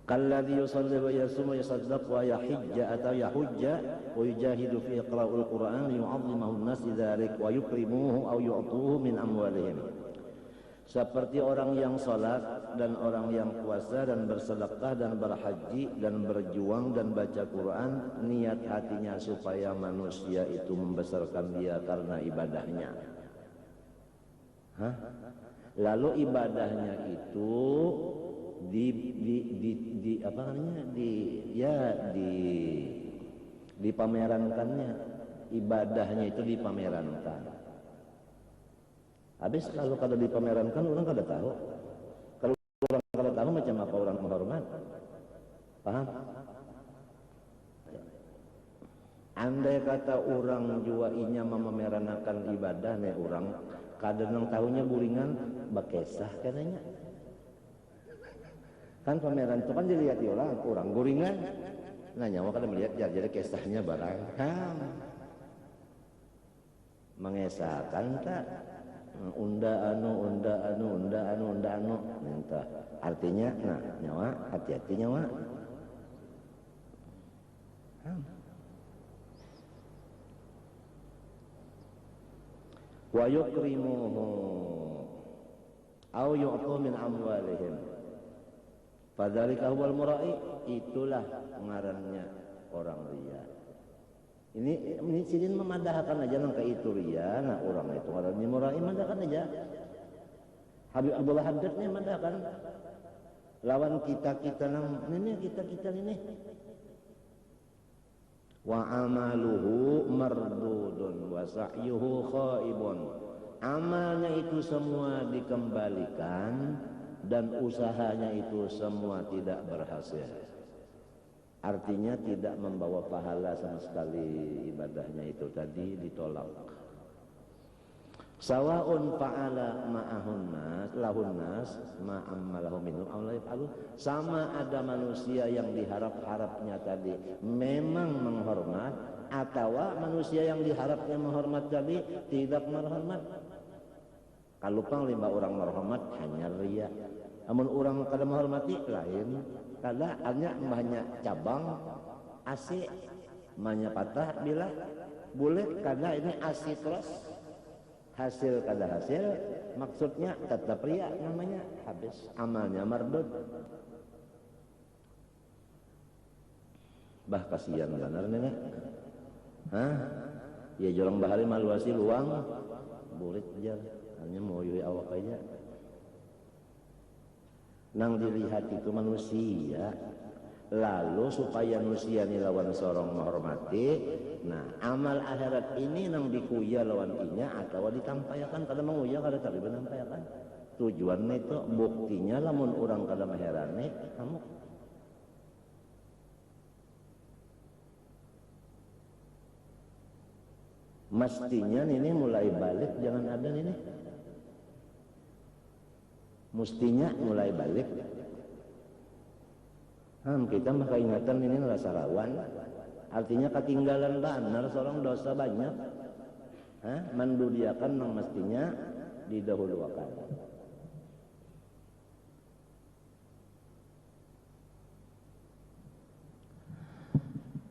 Kalladhi yusalli wa yasum wa yasaddaq wa yahijja atau yahujja wa yujahidu fi iqra'ul Qur'an liyu'azzimahu an-nas lidzalik wa yukrimuhu aw yu'tuhu min amwalihim. Seperti orang yang salat dan orang yang puasa dan bersedekah dan berhaji dan berjuang dan baca Quran, niat hatinya supaya manusia itu membesarkan dia karena ibadahnya. Lalu ibadahnya itu di apa namanya dipamerankannya, ibadahnya itu dipamerankan. Habis kalau kada dipamerankan orang kada tahu. Kalau orang kada tahu macam apa orang menghormat? Paham? Andai kata orang jua inya memameranakan ibadah nih orang kadang tahunya buringan bakesah katanya. Kan pameran itu kan dilihat orang guringan. Nah nyawa kada melihat jadi kesahnya barang. Mengesahkan tak unda anu entah artinya nah nyawa hati-hati nyawa. Wa yukrimuhu au yu'tu min amwalihim fadzalika huwal mura'i, itulah ngarannya orang ria. Ini sidin memadahkan aja nang itu ria, nah orang itu ngarannya mura'i madahkan aja. Habib Abdullah Haddad nih madahkan lawan kita nang ini kita ini wa amaluhu mardudun wa sa'yuhu khaibun, amalnya itu semua dikembalikan dan usahanya itu semua tidak berhasil, artinya tidak membawa pahala sama sekali, ibadahnya itu tadi ditolak. Sawaun fa'ala ma'ahun nas lahun nas ma'ammalahu minhum aw la yaf'alu, sama ada manusia yang diharap-harapnya tadi memang menghormat atau manusia yang diharapnya menghormat tadi tidak menghormat. Kalau panglima orang menghormat hanya ria, namun orang kada menghormati lain, kada hanya cabang AC mahnya patah bila boleh kada ini AC terus hasil kada hasil, maksudnya tetap ria namanya, habis amalnya mardud. Bah kasihan benar nih. Ya jorong bahari maluasi luang bulit jar hanya mau yui awak aja. Nang dilihat itu manusia, lalu supaya manusia ini lawan sorong menghormati, nah amal akhirat ini nang dikuya lawan inya atau ditampayakan, kada menguya kada tapi menampayakan. Tujuannya itu buktinya lamun orang kada maherane kamu mestinya ini mulai balik, jangan ada ini mestinya mulai balik. Kita maka ingatan ini rasa rawan, artinya ketinggalan benar seorang dosa banyak. Mendudiakan yang mestinya didahulukan.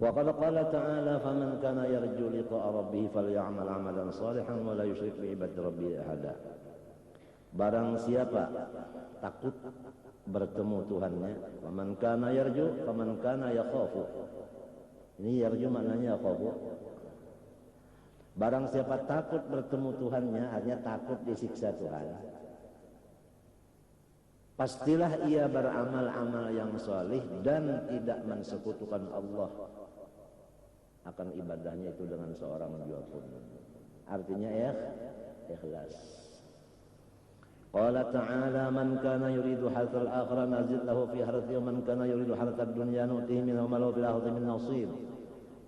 Wa qad qala ta'ala faman kana yarju liqa'a rabbih falyamal 'amalan shalihan wa la yusyrik bi ibadati rabbih ahada. Barang siapa takut bertemu Tuhannya, faman kana yarju, faman kana yakhafu. Ini yarju maknanya yakhafu. Barang siapa takut bertemu Tuhannya, artinya takut disiksa Tuhan, pastilah ia beramal-amal yang salih dan tidak mensekutukan Allah akan ibadahnya itu dengan seorang jua pun. Artinya ikhlas. Qala ta'ala man kana yuridu harthal akhirah nazid lahu fi harthi wa man kana yuridu harthad dunya nu'tihi minhu ma lahu fil akhirati min nasib.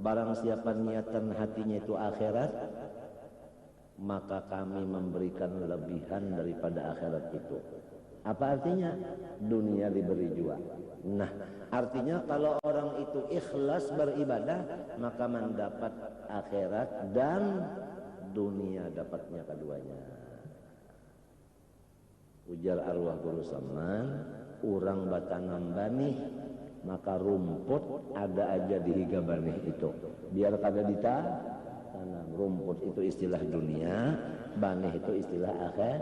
Barang siapa niatan hatinya itu akhirat, maka kami memberikan lebihan daripada akhirat itu. Apa artinya? Dunia diberi jua. Nah, artinya kalau orang itu ikhlas beribadah, maka mendapat akhirat dan dunia dapatnya keduanya. Ujar arwah guru Saman, urang batanam banih, maka rumput ada aja di higa banih itu. Biar kada ditanam. Rumput itu istilah dunia, banih itu istilah akhir.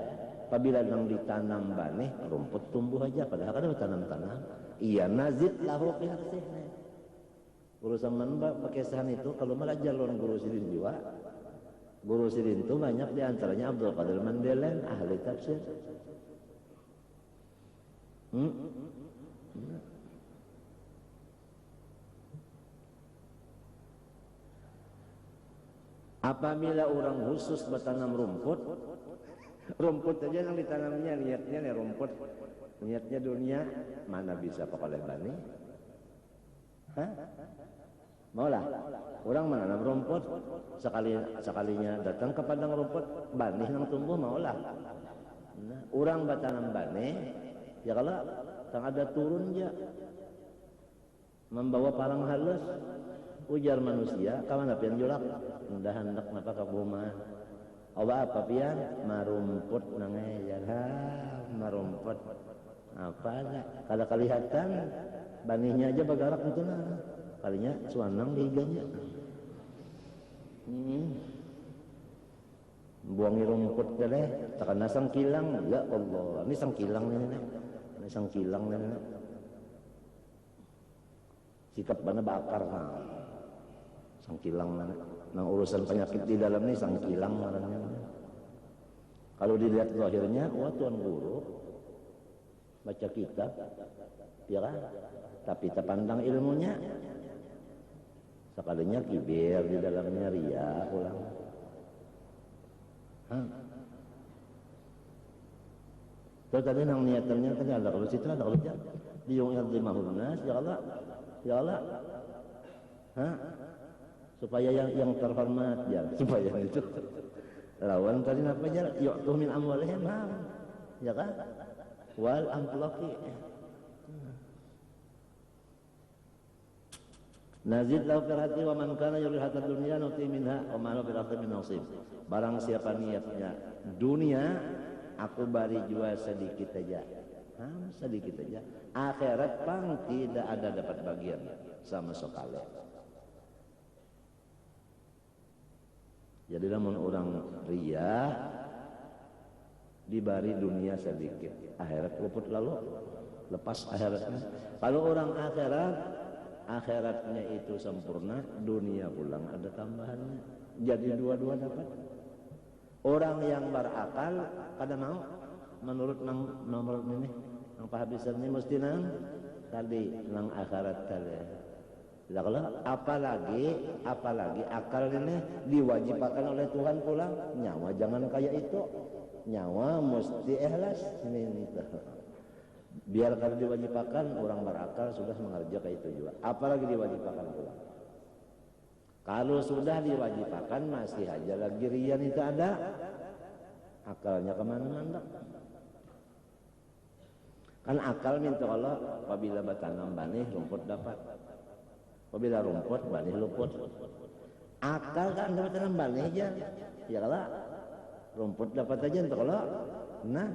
Apabila yang ditanam banih, rumput tumbuh aja. Padahal kada tanam-tanam. Iya nazid lahu fi harsihna. Guru Saman pakai sahan itu kalau melajar lawan guru Sidin juga. Guru Sidin itu banyak diantaranya Abdul Qadir Mandelen, ahli tafsir. Apabila orang khusus bertanam rumput, rumput aja yang ditanamnya niatnya nih rumput, niatnya dunia, mana bisa pakai bani? Hah? Maulah, orang menanam rumput, sekalinya datang ke padang rumput, bani yang tumbuh maulah. Nah, orang bertanam bani, ya kalau tak ada turun ya, membawa parang halus, ujar manusia, kawan apa yang julak? Hendak napa kabuman? Oba apa pian? Marumput nangejar, marumput. Apa ada? Kalau kelihatan, baninya aja bergerak gitu nah. Kalinya suanang di higanya. Buangi rumput deh, takkan sang kilang, ya Allah, ini sang kilang nih, ini sang kilang nih. Sikap mana bakar nah. Sang kilang nih. Nah urusan penyakit di dalam ini sang kilang namanya. Kalau dilihat zahirnya, wah tuan guru baca kitab, ya kan? Tapi terpandang ilmunya. Sekalinya kibir di dalamnya ria pulang. Terus tadi nang niatannya tadi ada kalau situ ada kalau di yang 50 nas ya Allah, supaya yang terhormat ya, supaya itu lawan tadi apa aja yu'tuh min amwalihim ya kan wal amlaki. Nazid lahu firhati wa man kana yuridu hatad dunya nuti minha wa ma lahu fil akhirati min nasib. Barang siapa niatnya dunia, aku beri jual sedikit aja. Sedikit aja. Akhirat pang tidak ada dapat bagian sama sekali. Jadi namun orang ria diberi dunia sedikit, akhirat luput lalu lepas akhiratnya. Kalau orang akhiratnya itu sempurna, dunia pulang ada tambahannya. Jadi dua-dua dapat. Orang yang berakal pada mau menurut nomor ini yang pahabisan ini mesti nang tadi nang akhirat tadi. Kalau apalagi akal ini diwajibkan oleh Tuhan pulang, nyawa jangan kayak itu. Nyawa mesti ikhlas minta. Biar kalau diwajibkan orang berakal sudah mengerjakan itu juga. Apalagi diwajibkan pulang. Kalau sudah diwajibkan masih aja lagi rian itu ada, akalnya kemana-mana. Kan akal minta Allah apabila bertanam banih rumput dapat. Apabila rumput banih luput. Akal kan bertanam banih aja. Ya kalau rumput dapat aja untuk Allah. Nah,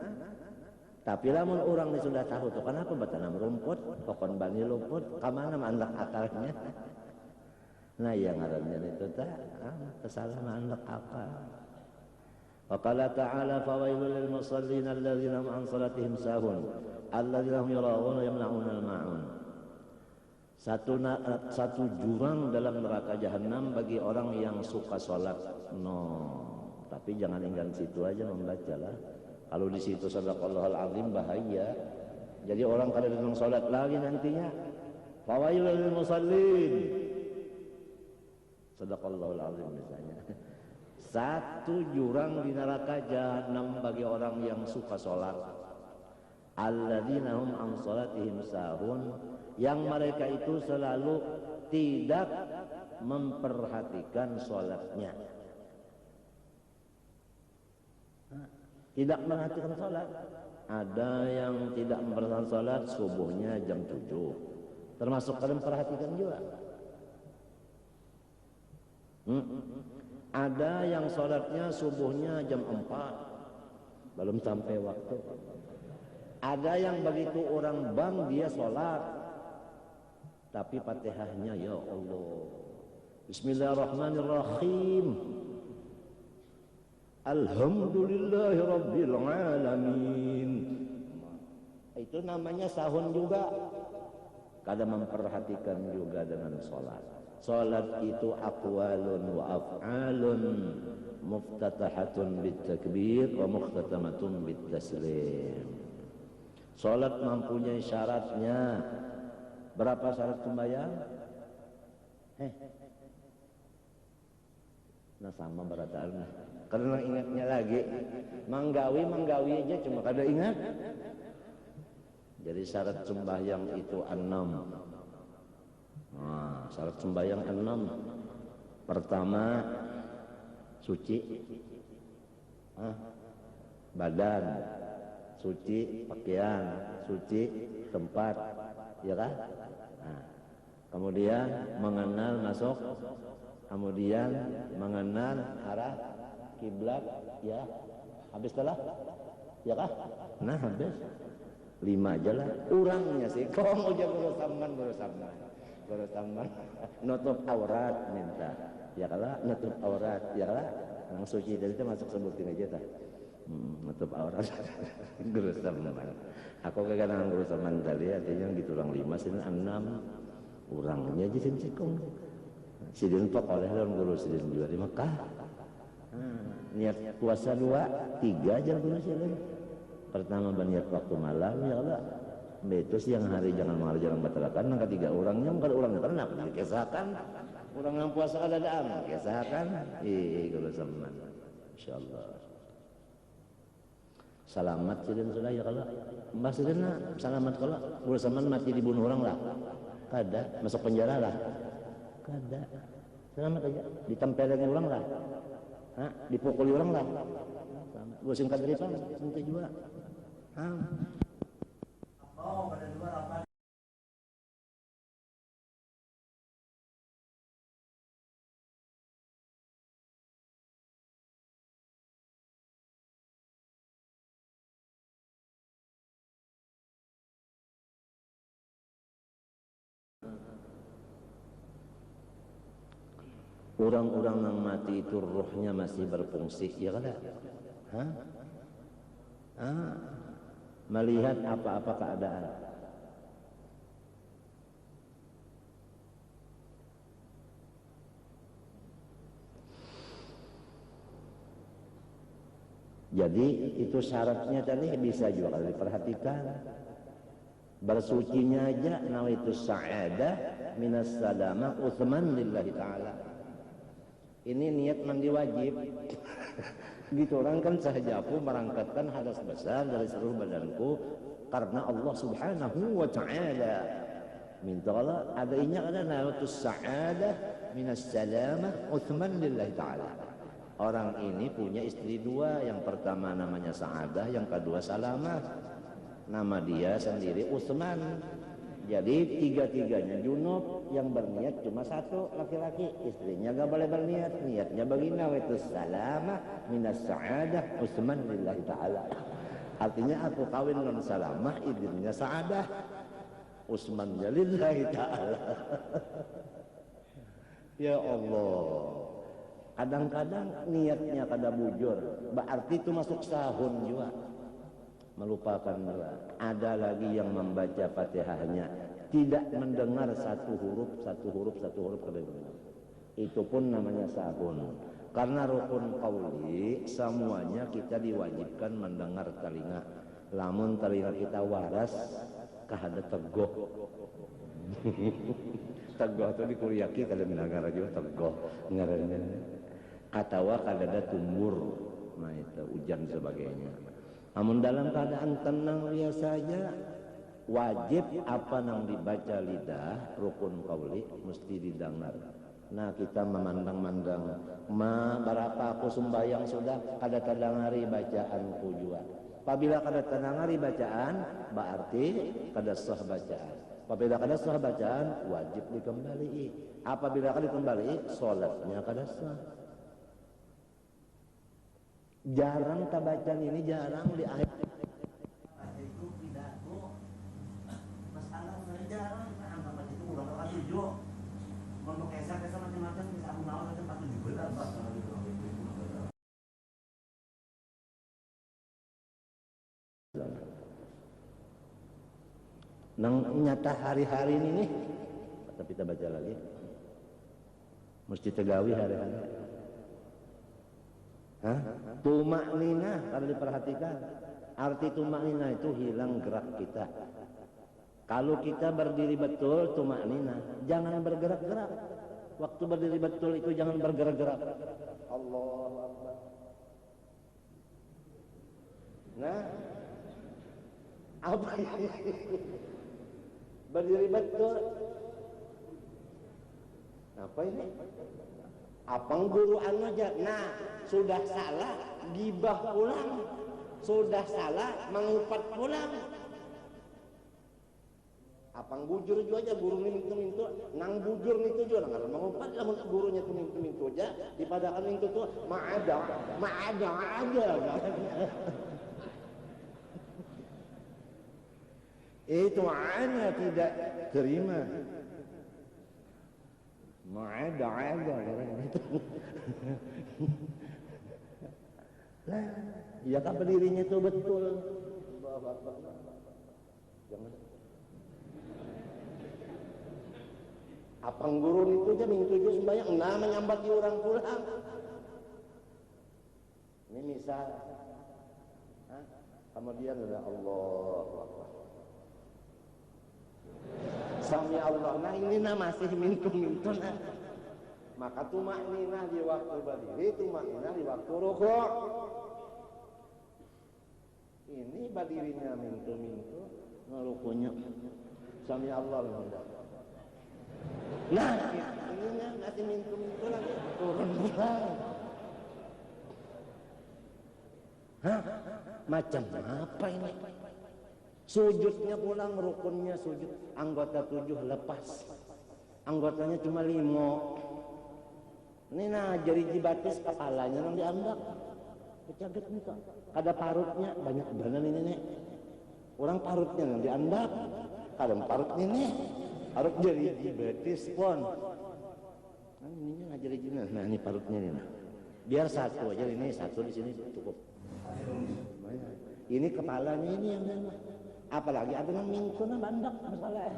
tapi lamun orang ini sudah tahu tuh kenapa bertanam rumput, pokon banih luput, kemana mandak akalnya? Nah yang ngarannya itu kesalahan mandak akal. Wa qala ta'ala fawailul lil musallin alladzina hum an salatihim sahun alladzina hum yura'una yamna'una al-ma'un. Satu jurang dalam neraka jahanam bagi orang yang suka salat. Tapi jangan tinggal situ aja membacalah. Kalau di situ sadaqallahul azim bahaya. Jadi orang kada datang salat lagi nantinya. Fawailul lil musallin. Sadaqallahul azim misalnya. Satu jurang di neraka jahanam bagi orang yang suka salat. Alladzina hum an salatihim sahun, yang mereka itu selalu tidak memperhatikan salatnya. Tidak memperhatikan salat. Ada yang tidak memperhatikan salat subuhnya jam 7. Termasuk kalian perhatikan juga. Ada yang salatnya subuhnya jam 4. Belum sampai waktu. Ada yang begitu orang bang dia salat. Tapi Fatihahnya ya Allah. Bismillahirrahmanirrahim. Alhamdulillahi Rabbil Alamin. Itu namanya sahun juga. Kadang memperhatikan juga dengan sholat. Sholat itu aqwalun wa af'alun muftatahatun bitakbir wa mukhtatamatun bitaslim. Sholat mempunyai syaratnya. Berapa syarat sembahyang? Nah sama berataan. Karena ingatnya lagi, manggawi aja cuma kada ingat. Jadi syarat sembahyang itu 6. Nah, syarat sembahyang 6. Pertama, suci badan, suci pakaian, suci tempat, ya kan? Nah, kemudian mengenal masuk, kemudian mengenal arah kiblat, ya. Habis telah, ya kah? Nah, habis 5 aja lah. Urangnya sih, kau mau jaga guru samman, nutup aurat minta, ya kalah, nutup aurat, ya kalah. Yang suci dari itu masuk sebutin aja tak. Nutup aurat guru samman. Aku kadang guru samman tadi artinya gitu orang 5 sini 6 urangnya aja sikong. Sidin pak oleh dalam guru sidin juga di Mekah. Niat puasa 2, 3 aja guru sidin. Pertama berniat waktu malam, ya Allah. Itu siang hari jangan malam jangan batalkan. Yang ketiga orangnya kalau orangnya pernah kisahkan orang yang puasa ada daan kisahkan. Guru samman. Insyaallah. Selamat sidin sudah ya kalau mbah sidin selamat kalau guru samman mati dibunuh orang lah. Kada masuk penjara lah. Kada. Selamat aja ditempelin orang lah. Dipukuli orang lah. Gue singkat dari Pak, nanti juga. Oh, pada 2 apa? Orang-orang yang mati itu rohnya masih berfungsi, ya kan? Melihat apa-apa keadaan. Jadi itu syaratnya tadi bisa juga kalau diperhatikan. Bersucinya aja nawaitu sa'adah minas salamah utsman lillahi ta'ala. Ini niat mandi wajib. Gitu orang kan sahajaku merangkatkan hadas besar dari seluruh badanku karena Allah Subhanahu wa ta'ala. Minta Allah adanya ada nawaitu sa'adah minas salamah utsman lillahi ta'ala. Orang ini punya istri 2, yang pertama namanya Sa'adah, yang kedua Salamah. Nama dia sendiri Utsman. Jadi 3-3-nya junub, yang berniat cuma 1 laki-laki, istrinya gak boleh berniat. Niatnya bagi nawaitu salamah minas sa'adah Utsman lillahi ta'ala. Artinya aku kawin non Salamah, izinnya Sa'adah, Utsman lillahi ta'ala. Ya Allah. Kadang-kadang niatnya kada bujur, berarti itu masuk sahun juga. Melupakan juga. Ada lagi yang membaca Fatihahnya tidak mendengar satu huruf kada dengar. Itu pun namanya sahun. Karena rukun qauli semuanya kita diwajibkan mendengar telinga. Lamun telinga kita waras kahada tegoh. Tegoh itu dikuriaki kada mendengar juga tegoh. Ngaranna atau kadada tumbur, nah itu hujan sebagainya. Namun dalam keadaan tenang biasa saja, wajib apa yang dibaca lidah rukun qauli mesti didengar. Nah kita memandang-mandang, berapa aku sembahyang sudah kada tadangari bacaanku juga. Apabila kada tadangari bacaan, berarti kada sah bacaan. Apabila kada sah bacaan, wajib dikembali. Apabila kada dikembali, sholatnya kada sah. Jarang tabacaan ini jarang di akhir. Itu pidato masalah jarang anggapan itu ulang kali tujuh. Untuk kisah-kisah macam-macam bisa aku nawan ke tempat 17 apa. Nang nyata hari-hari ini nih, tapi kita baca lagi. Mesti tegawi hari-hari. Tumak nina kalau diperhatikan, arti tumak nina itu hilang gerak kita. Kalau kita berdiri betul tumak nina, jangan bergerak-gerak. Waktu berdiri betul itu jangan bergerak-gerak. Allahu Akbar. Nah, apa ini? Berdiri betul. Apa ini? Apang guru anu aja. Nah, sudah salah gibah pulang. Sudah salah mengupat pulang. Apang bujur juga aja guru mintu nang bujur itu juga nang mengupat lamun gurunya tu mintu aja dipadakan mintu tu maada aja. Itu ana tidak terima. Maada itu. Lah, ya kan berdirinya itu betul. Jangan. Apang guru itu aja mintu juga sembahyang, nah menyambat di orang pulang. Ini misal, kemudian ada Allah, Sami Allah. Nah ini nah masih mintu nah. Maka tumakninah di waktu berdiri, tumakninah di waktu rukuk. Ini berdirinya mintu, ngerukunya Sami Allah. Nah, ininya masih mintu lagi turun pulang. Hah? Macam apa ini? Sujudnya pulang, rukunnya sujud. Anggota 7 lepas. Anggotanya cuma 5. Ini nah jari jibatis kepalanya yang dianggap. Kecaget nih kok. Kada parutnya banyak benar ini nih. Orang parutnya yang dianggap. Kadang parutnya nih. Parut jari jibatis pon. Nah ininya ngajari jina. Nah ini parutnya nih. Nah. Biar satu aja ini satu di sini cukup. Ini kepalanya ini yang dianggap. Apalagi ada yang mintu nah bandak masalah.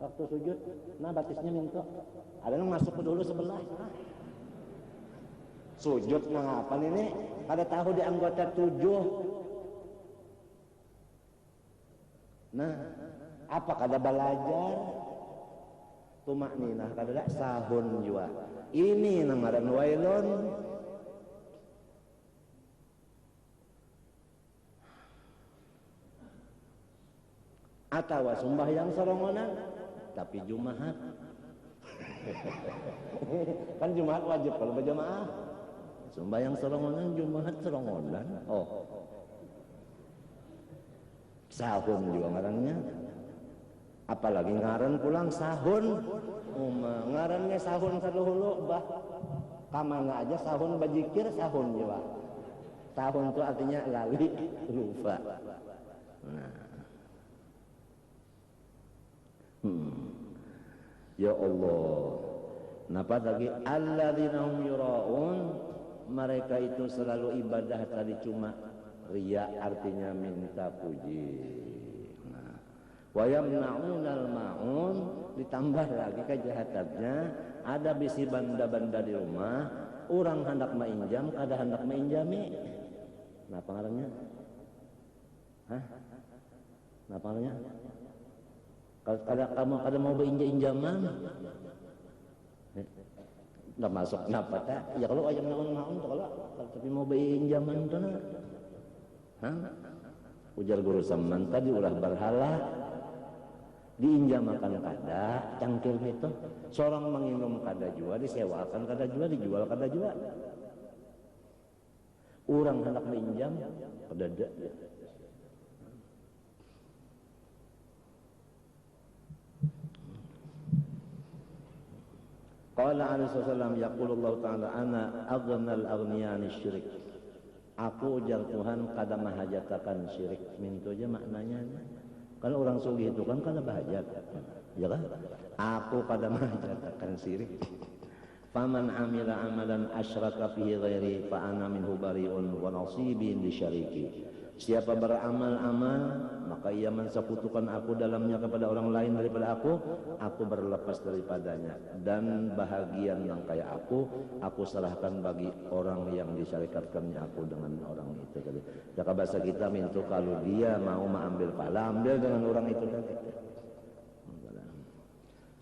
Waktu sujud, nah batisnya mintu. Ada yang masuk ke dulu sebelah. Sujud nah apa ini? Kada tahu di anggota 7. Nah, apa kada belajar? Tumakninah kada sahun juga. Ini namaran wailun. Atau sembahyang sorongonan tapi Jumaat. Kan Jumaat wajib kalau berjamaah. Sembahyang sorongonan Jumaat sorongonan. Oh. Sahun juga ngarannya. Apalagi ngaran pulang sahun. Ngarannya sahun saluhulu bah. Kamana aja sahun bajikir sahun juga. Sahun itu artinya lali lupa. Nah. Ya Allah. Napa lagi? Alladzina hum yura'un, mereka itu selalu ibadah tadi cuma riya, artinya minta puji. Nah, wa yamna'unal ma'un, ditambah lagi kejahatannya, ada bisi banda-banda di rumah, orang hendak mainjam, kada hendak mainjami. Nah, pengarangnya? Hah? Nah, pengarangnya? Kalau kamu mau berinjam-injaman, nggak masuk kenapa tak? Ya kalau ayam naon kalau tapi mau berinjaman tuh nah, ujar guru Saman tadi ulah berhala diinjamakan kada cangkir itu, seorang menginum kada juga disewakan kada juga dijual kada juga. Orang hendak menginjam kada ada. Qala alaihi wasallam yaqulullahu ta'ala ana aghnal aghniyani syirik. Aku ujar Tuhan kada mahajatakan syirik. Mintu aja maknanya. Kalau orang sugih itu kan kada bahajat. Ya kan? Aku kada mahajatakan syirik. Faman amila amalan asyraka fihi ghairi fa ana minhu bari'un wa nasibi li syariki. Siapa beramal-amal maka ia mensekutukan aku dalamnya kepada orang lain daripada aku berlepas daripadanya, dan bahagian yang kayak aku serahkan bagi orang yang disyarikatkannya aku dengan orang itu tadi. Jaka bahasa kita mintu kalau dia mau mengambil pahala, ambil dengan orang itu tadi.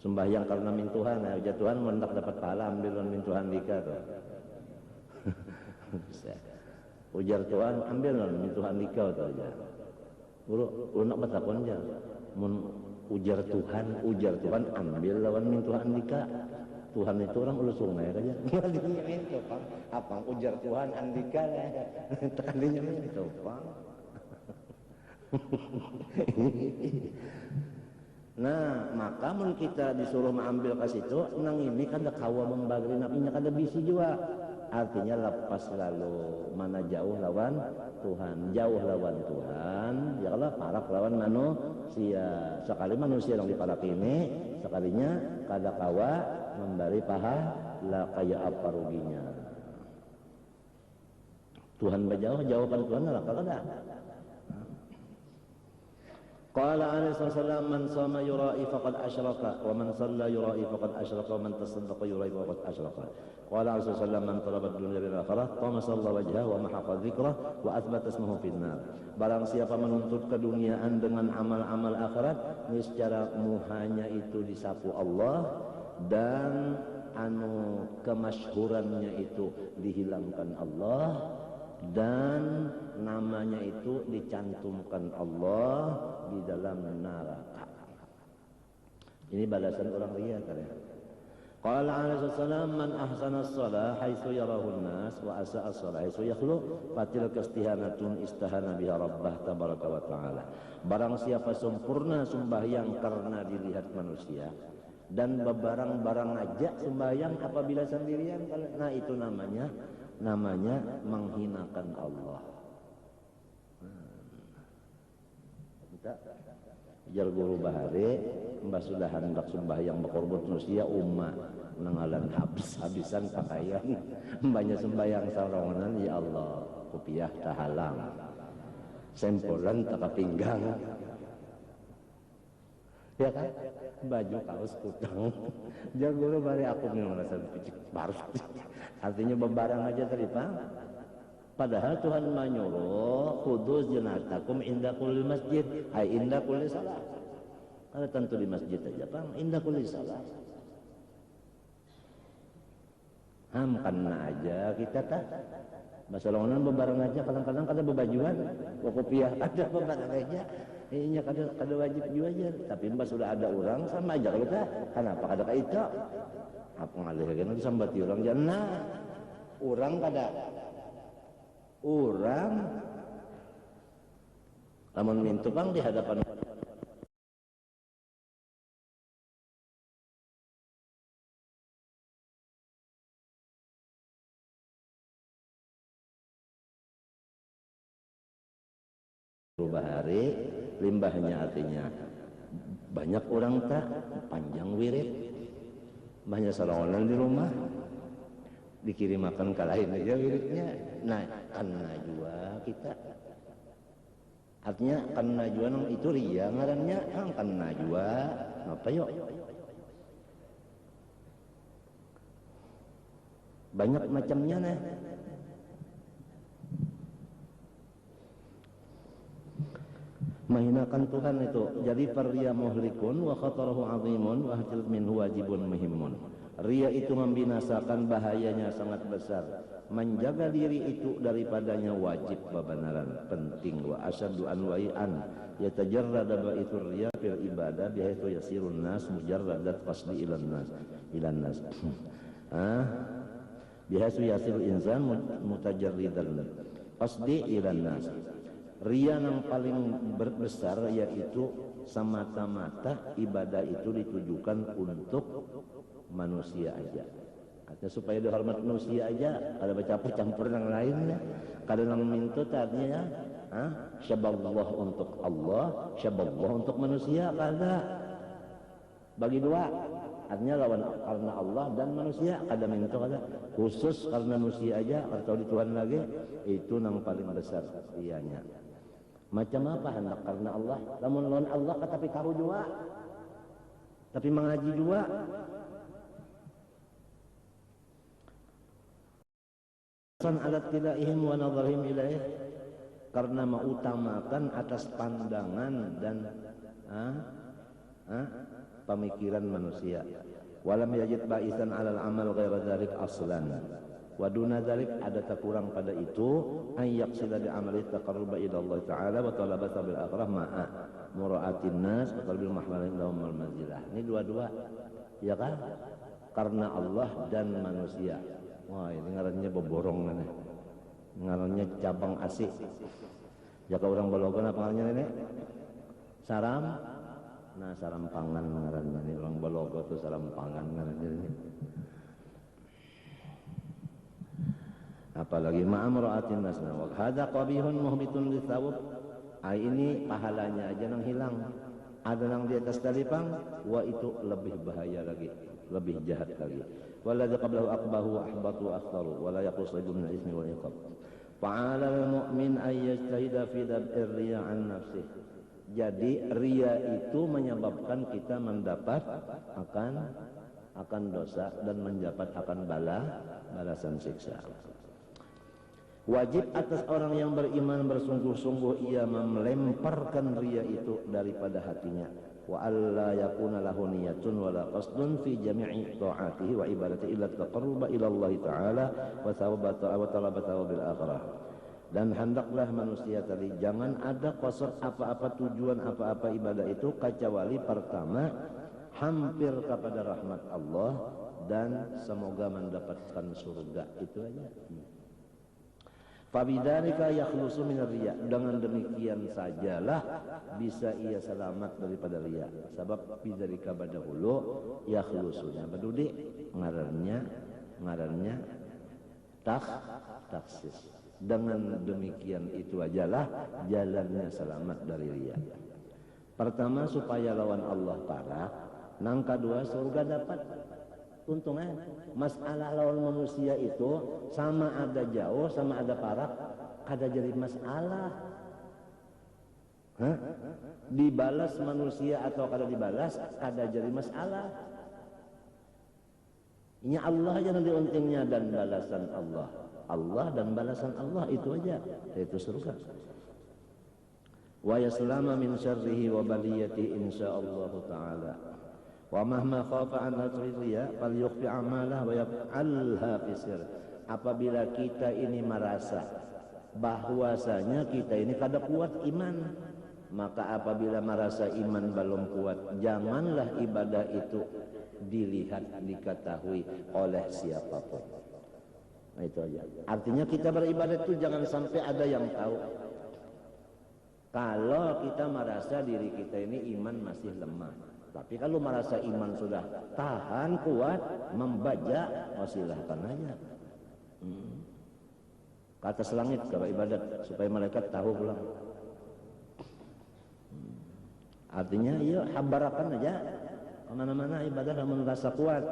Sembahyang karena mintuhan, ya Tuhan mendak dapat pahala, ambil dengan mintuhan dika tuh. Ujar Tuhan, ambil min Tuhan dikau tu aja. Ulu nak batakon aja. Mun ujar Tuhan ambil lawan min Tuhan dika. Tuhan itu orang ulu sungai aja. Ngalinya itu Pak. Apang ujar Tuhan andika lah. Tekaninya itu Pak. Nah, maka mun kita disuruh mengambil ke situ, nang ini kada kawa membagi napinya kada bisi juga. Artinya lepas lalu mana jauh lawan Tuhan, jauh lawan Tuhan, ya kalau parak lawan manusia. Sekali manusia yang diparak ini, sekalinya kada kawa memberi pahala kayak apa ruginya. Tuhan berjauh, jauhkan Tuhan lah kada. Qala alaihi wasallam man sama yura'i faqad asyraka wa man shalla yura'i faqad asyraka wa man tasaddaqa yura'i faqad asyraka. Qala alaihi wasallam man talaba dunya bil akhirah tamasa Allah wajhahu wa mahaqa dzikrah wa athbata ismahu fin nar. Barang siapa menuntut keduniaan dengan amal-amal akhirat, niscaya muhanya itu disapu Allah dan kemasyhurannya itu dihilangkan Allah dan namanya itu dicantumkan Allah di dalam neraka. Ini balasan orang riya katanya. Qala alaihi wasallam man ahsana as-shalah haitsu yarahu an-nas wa asa'a as-shalah haitsu yakhlu fatilka istihanatun istahana biha rabbah tabaraka wa taala. Barang siapa sempurna sembahyang karena dilihat manusia dan bebarang-barang aja sembahyang apabila sendirian, nah itu namanya menghinakan Allah. Kita jar guru bahare mbah sudah hendak sembahyang berkorban manusia umat menangalan habis-habisan pakaian mbahnya sembahyang sarongan, ya Allah kopiah tahalang sempolan tak pinggang ya kan, baju kaos kutang jar guru bahare aku merasa picik baru. Artinya bebarang aja tadi Pak. Padahal Tuhan menyuruh khuduz zinatakum inda kulli masjid, ai inda kulli salat. Kalau tentu di masjid aja Pak, inda kulli salat. Kena aja kita tak. Masalahnya bebarang aja kadang-kadang kada bebajuan, kopiah ada bebarang aja. Ini kada wajib juga aja. Tapi mbak sudah ada orang sama aja kalau tak. Kenapa kada kaita? Apa ngalihkeun sambati orang jannah. Orang kada. Orang lamun mintu Bang di hadapan bahari limbahnya, artinya banyak orang tak panjang wirid, banyak salongan di rumah dikirim makan ke lain aja wiridnya. Nah karena juga kita artinya karena juga itu ria ngarannya karena juga apa yuk banyak macamnya nih. Menghinakan Tuhan itu jadi perria muhlikun wa khatarahu azimun wa hatil minhu wajibun muhimmun. Ria itu membinasakan, bahayanya sangat besar. Menjaga diri itu daripadanya wajib bebenaran penting. Wa asyaddu anwa'ian yatajarrada ba'itur riya fil ibadah bihaitsu yasirun nas mujarradat qasdi ilan nas bihaitsu yasirul insan mutajarridan qasdi ilan nas. Ria yang paling besar yaitu semata-mata ibadah itu ditujukan untuk manusia aja. Artinya supaya dihormat manusia aja, ada bercampur-campur yang lainnya. Kadang minta tadinya syaballah untuk Allah, syaballah untuk manusia, kada. Bagi dua, artinya lawan karena Allah dan manusia, kada minta kada. Khusus karena manusia aja atau di Tuhan lagi, itu yang paling besar rianya. Macam apa hendak karena Allah? Namun lawan Allah tapi kau juga, tapi mengaji juga. Alat tilaihim wa nadharihim ilaih, karena mengutamakan atas pandangan dan pemikiran manusia. Walam yajid ba'isan alal amal ghaira dzalik aslan. Wa duna dzalik ada kurang pada itu ayyak sila bi amali taqarruba ila Allah taala wa talabata bil akhirah ma'a mura'atin nas wa qalbil mahmalin lahum al manzilah. Ini dua-dua ya kan? Karena Allah dan manusia. Wah, ini ngarannya beborong nih. Ngarannya cabang asik. Ya ka urang Balogon apa ngarannya nenek? Saram. Nah, saram pangan ngarannya ini orang Balogo tuh saram pangan ngarannya ini. Apalagi ma'amra'atin nasna wa hadza qabihun muhbitun lisawab. Ini pahalanya aja nang hilang. Ada nang di atas talipang, wah itu lebih bahaya lagi, lebih jahat lagi. Waladzi qablahu aqbahu wa ahbatu aktharu wa la yaqsidu min al-ismi wal iqab. Fa'ala al-mu'min ay yajtahida fi dab'ir riya' an nafsihi. Jadi riya itu menyebabkan kita mendapat akan dosa dan mendapat akan balasan siksa. Wajib atas orang yang beriman bersungguh-sungguh ia melemparkan riya itu daripada hatinya. Wa alla yakuna lahu niyatun wala qasdun fi jami'i ta'atihi wa ibadatihi illa taqarruba ila Allah taala wa thawabata wa talabata bil akhirah. Dan hendaklah manusia tadi jangan ada qasad apa-apa tujuan apa-apa ibadah itu kecuali pertama hampir kepada rahmat Allah dan semoga mendapatkan surga, itu aja. Fabidzalika yakhlusu minar riya. Dengan demikian sajalah bisa ia selamat daripada riya. Sebab bidzalika badahulu yakhlusunya badudi ngarannya taksis. Dengan demikian itu ajalah jalannya selamat dari riya. Pertama supaya lawan Allah parah, nang kedua surga dapat. Untungnya masalah lawan manusia itu sama ada jauh sama ada parak kada jadi masalah. Dibalas manusia atau kada dibalas kada jadi masalah. Ini Allah aja nanti untingnya dan balasan Allah. Allah dan balasan Allah itu aja, yaitu surga. Wa yaslama min syarrihi wa baliyati insyaallah taala. Wa mahma khafa an riya fal yukhfi amalah wa yaf'alha fi sir. Apabila kita ini merasa bahwasanya kita ini kada kuat iman, maka apabila merasa iman belum kuat, janganlah ibadah itu dilihat diketahui oleh siapapun. Nah, itu aja. Artinya kita beribadah itu jangan sampai ada yang tahu. Kalau kita merasa diri kita ini iman masih lemah, tapi kalau merasa iman sudah tahan kuat, membaca, oh silahkan aja. Ke atas langit kalau ibadat supaya malaikat tahu pulang. Artinya iya habarakan aja kemana-mana ibadah lamun rasa kuat.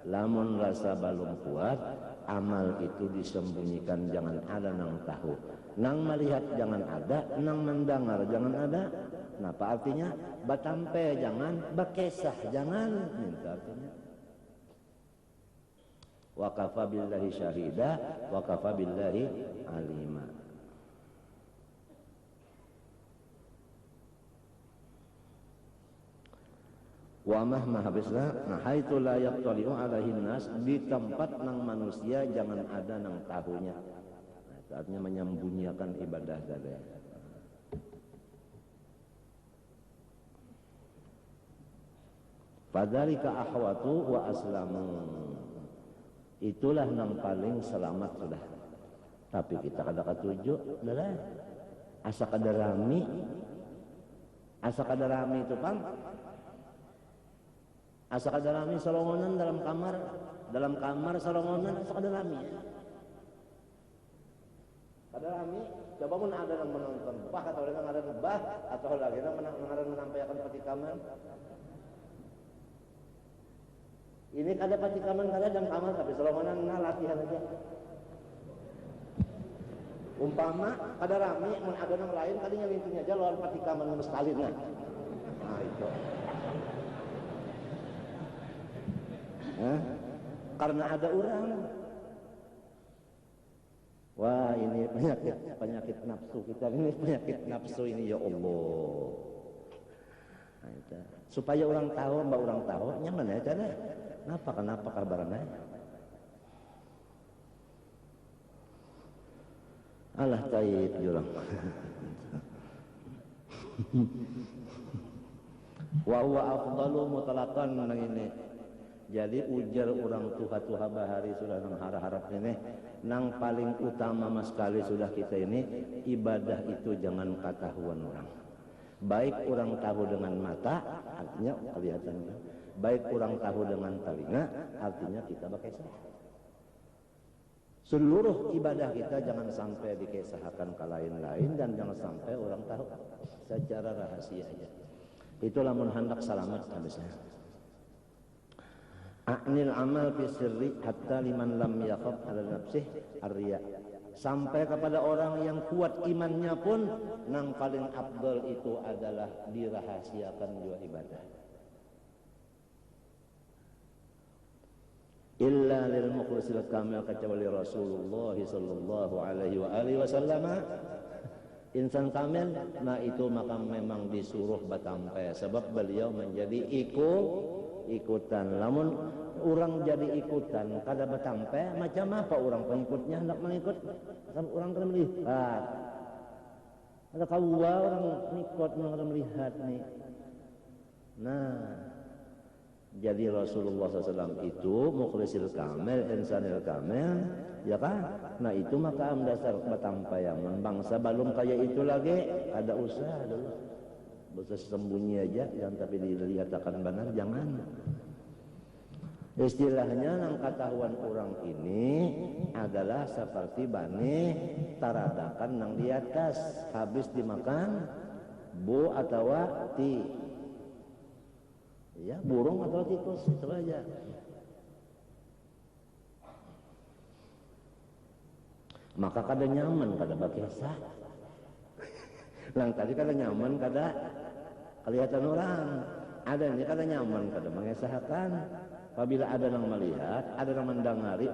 Lamun rasa belum kuat, amal itu disembunyikan, jangan ada nang tahu. Nang melihat jangan ada, nang mendengar jangan ada. Napa artinya? Batampe jangan, bakesah jangan, minta artinya. Wa kafa billahi syahida, wa kafa billahi alima. Wa mahma habislah nahaitu la yaqtali'u alaihi nas, di tempat nang manusia jangan ada nang tahunya. Nah, itu artinya menyembunyikan ibadah tadi. Fadzalika ahwatu wa aslamu. Itulah nang paling selamat sudah. Tapi kita kada katuju, adalah asa kada rami. Asa kada rami itu pang. Asa kada rami salongonan dalam kamar salongonan asa kada rami. Kada rami, coba pun ada yang menonton bah atau ada yang ada bah atau lagi yang menampilkan petikaman. Ini kada petikaman kada dalam kamar tapi salongonan latihan aja. Umpama kada rami mun ada yang lain tadinya mintunya aja lawan petikaman sekali nah. Nah itu. Karena ada orang. Wah ini penyakit nafsu kita ini, penyakit nafsu ini ya Allah. Nah, itu. Supaya orang tahu, mbak orang tahu nyaman ya cara. Kenapa kabarannya? Alah taib jurang. Wa huwa afdalu mutlaqan nang ini. Jadi ujar orang tuha-tuha bahari sudah nang harap-harap ini nang paling utama mas sekali sudah kita ini ibadah itu jangan ketahuan orang. Baik orang tahu dengan mata artinya kelihatan, baik orang tahu dengan telinga artinya kita berkisah. Seluruh ibadah kita jangan sampai dikisahkan ke lain-lain dan jangan sampai orang tahu secara rahasia aja. Itulah hendak selamat habisnya. A'nil amal fi sirri hatta liman lam yakhaf ala nafsih ar-riya. Sampai kepada orang yang kuat imannya pun nang paling afdal itu adalah dirahasiakan juga ibadah. Illa lil mukhlisil kamil kecuali Rasulullah sallallahu alaihi wa alihi wasallam. Insan kamil nah itu maka memang disuruh batampai sebab beliau menjadi ikutan. Namun orang jadi ikutan kada batampai macam apa orang pengikutnya hendak mengikut orang kena melihat. Ada kawa orang ikut orang melihat nih. Nah, jadi Rasulullah SAW itu mukhlisil kamil, insanil kamil, ya kan? Nah itu maka dasar batampayangan bangsa belum kayak itu lagi, ada usaha dulu. Bisa sembunyi aja, yang tapi dilihatkan benar jangan. Istilahnya nang ketahuan orang ini adalah seperti bani taradakan nang di atas habis dimakan bu atau ti. Ya, burung atau tikus itu aja. Maka kada nyaman kada bakesah. Lang tadi kada nyaman kada kelihatan orang. Ada ini kada nyaman kada mengesahkan. Apabila ada yang melihat, ada yang mendengari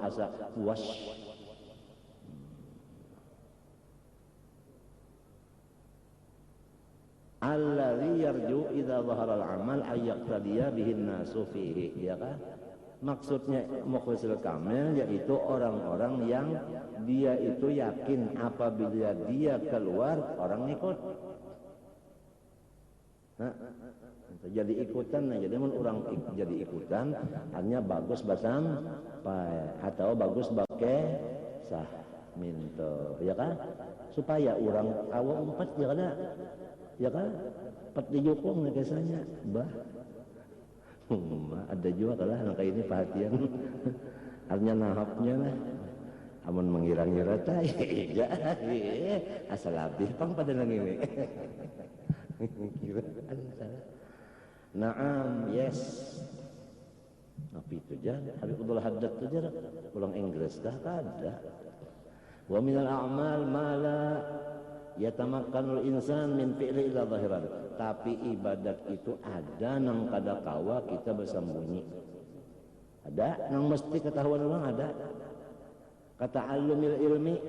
asa puas. Alladzi yarju idza dhahara al-amal ay yaqtadiya bihin nasu fihi, ya kan? Maksudnya mukhlisul kamil yaitu orang-orang yang dia itu yakin apabila dia keluar orang ikut. Nah, jadi ikutan, jadi orang jadi ikutan hanya bagus basam atau bagus pakai sah minto, ya kan? Supaya orang awal empat ya kan? Ya kan, pat dijukung nih biasanya, bah, ada juga lah, nangka ini perhatian, artinya nahapnya lah, amun mengira-ngira tay, ya, asal habis pang pada nang ini, kira, salah, naam, yes, apa itu jar, Habibullah Haddad itu jar, pulang Inggris dah ada, wa minal a'mal mala yatamakkanul insan min fi'li ila zahiran. Tapi ibadat itu ada nang kada kawa kita bersembunyi. Ada nang mesti ketahuan orang ada. Kata alumil ilmi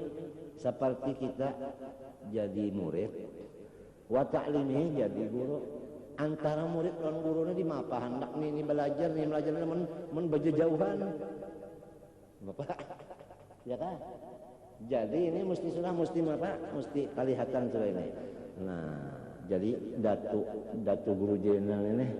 seperti kita jadi murid, wa ta'limi jadi guru. Antara murid dan gurunya di mapa hendak nih belajar men berjauhan. Bapak, ya kan? Jadi ini mesti apa? Mesti kelihatan sudah ini. Nah, jadi datu guru jenderal ini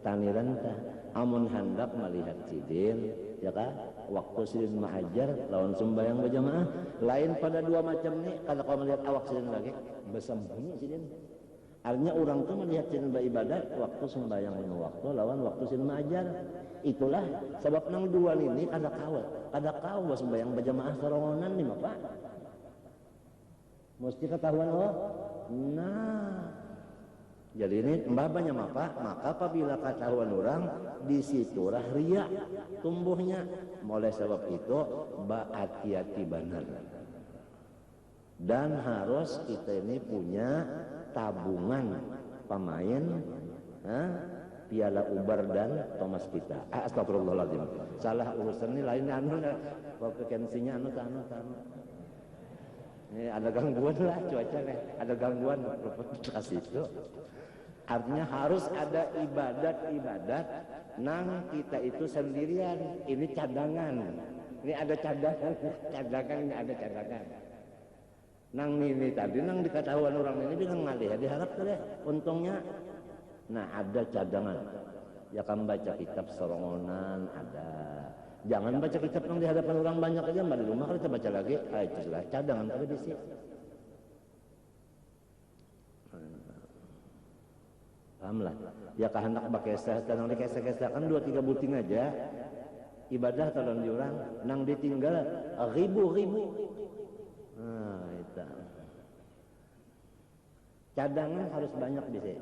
taniran ta amun hendak melihat sidin, ya kan? Waktu sidin mengajar lawan sembahyang berjamaah, lain pada dua macam nih. Kalau kau melihat awak sidin lagi, bersembunyi sidin. Artinya orang tuh melihat sidin beribadat waktu sembahyang penuh waktu lawan waktu sidin mengajar. Itulah sebab nang dua ini kada kawat sembahyang berjamaah sarongonan nih Bapak. Mesti ketahuan oh. Nah, jadi ini mbahnya maka apabila ketahuan orang di situlah riya tumbuhnya. Oleh sebab itu hati-hati benar. Dan harus kita ini punya tabungan pemain, piala ubar dan Thomas kita. Astagfirullahaladzim. Salah urusan ini lain frekuensinya anu. Ini ada gangguan lah cuaca nih. Ada gangguan kasih itu. Artinya harus ada ibadat nang kita itu sendirian. Ini cadangan. Ini ada cadangan, ini ada cadangan. Nang ini tadi nang diketahuan orang ini bilang ngalih diharap deh untungnya. Nah ada cadangan ya kan baca kitab serongonan ada, jangan baca kitab yang di hadapan orang banyak aja, di rumah kalau kita baca lagi itu sudah cadangan pada bisi. Pahamlah ya kehendak bakesah nang dikesah-kesah kan 2-3 buting aja ibadah talon diurang nang ditinggal ribu-ribu. Nah itu cadangan harus banyak bisa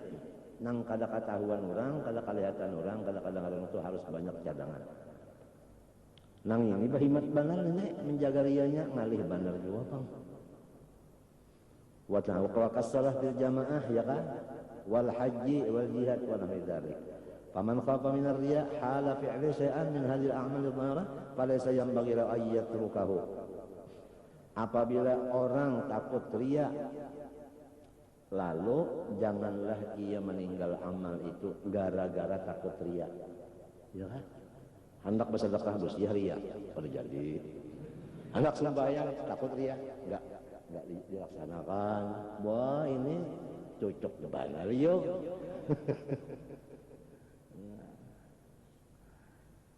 nang kada ketahuan orang, kada kelihatan orang, kada kadang-kadang itu harus banyak cadangan. Nang ini bahimat banar ini menjaga rianya ngalih banar juga bang. Wa ta'awqas salah bil jamaah ya kan, wal haji wal jihad wa nahwi dzalik. Faman khafa min ar-riya hala fi'li syai'an min hadhihi al-a'mal adh-dhahira falaysa yanbaghi an yatrukahu. Apabila orang takut riya, lalu janganlah ia meninggal amal itu gara-gara takut riya. Ya kan? Hendak bersedekah ya riya, pada jadi. Hendak sembahyang takut riya, enggak dilaksanakan. Wah, ini cocok benar yo.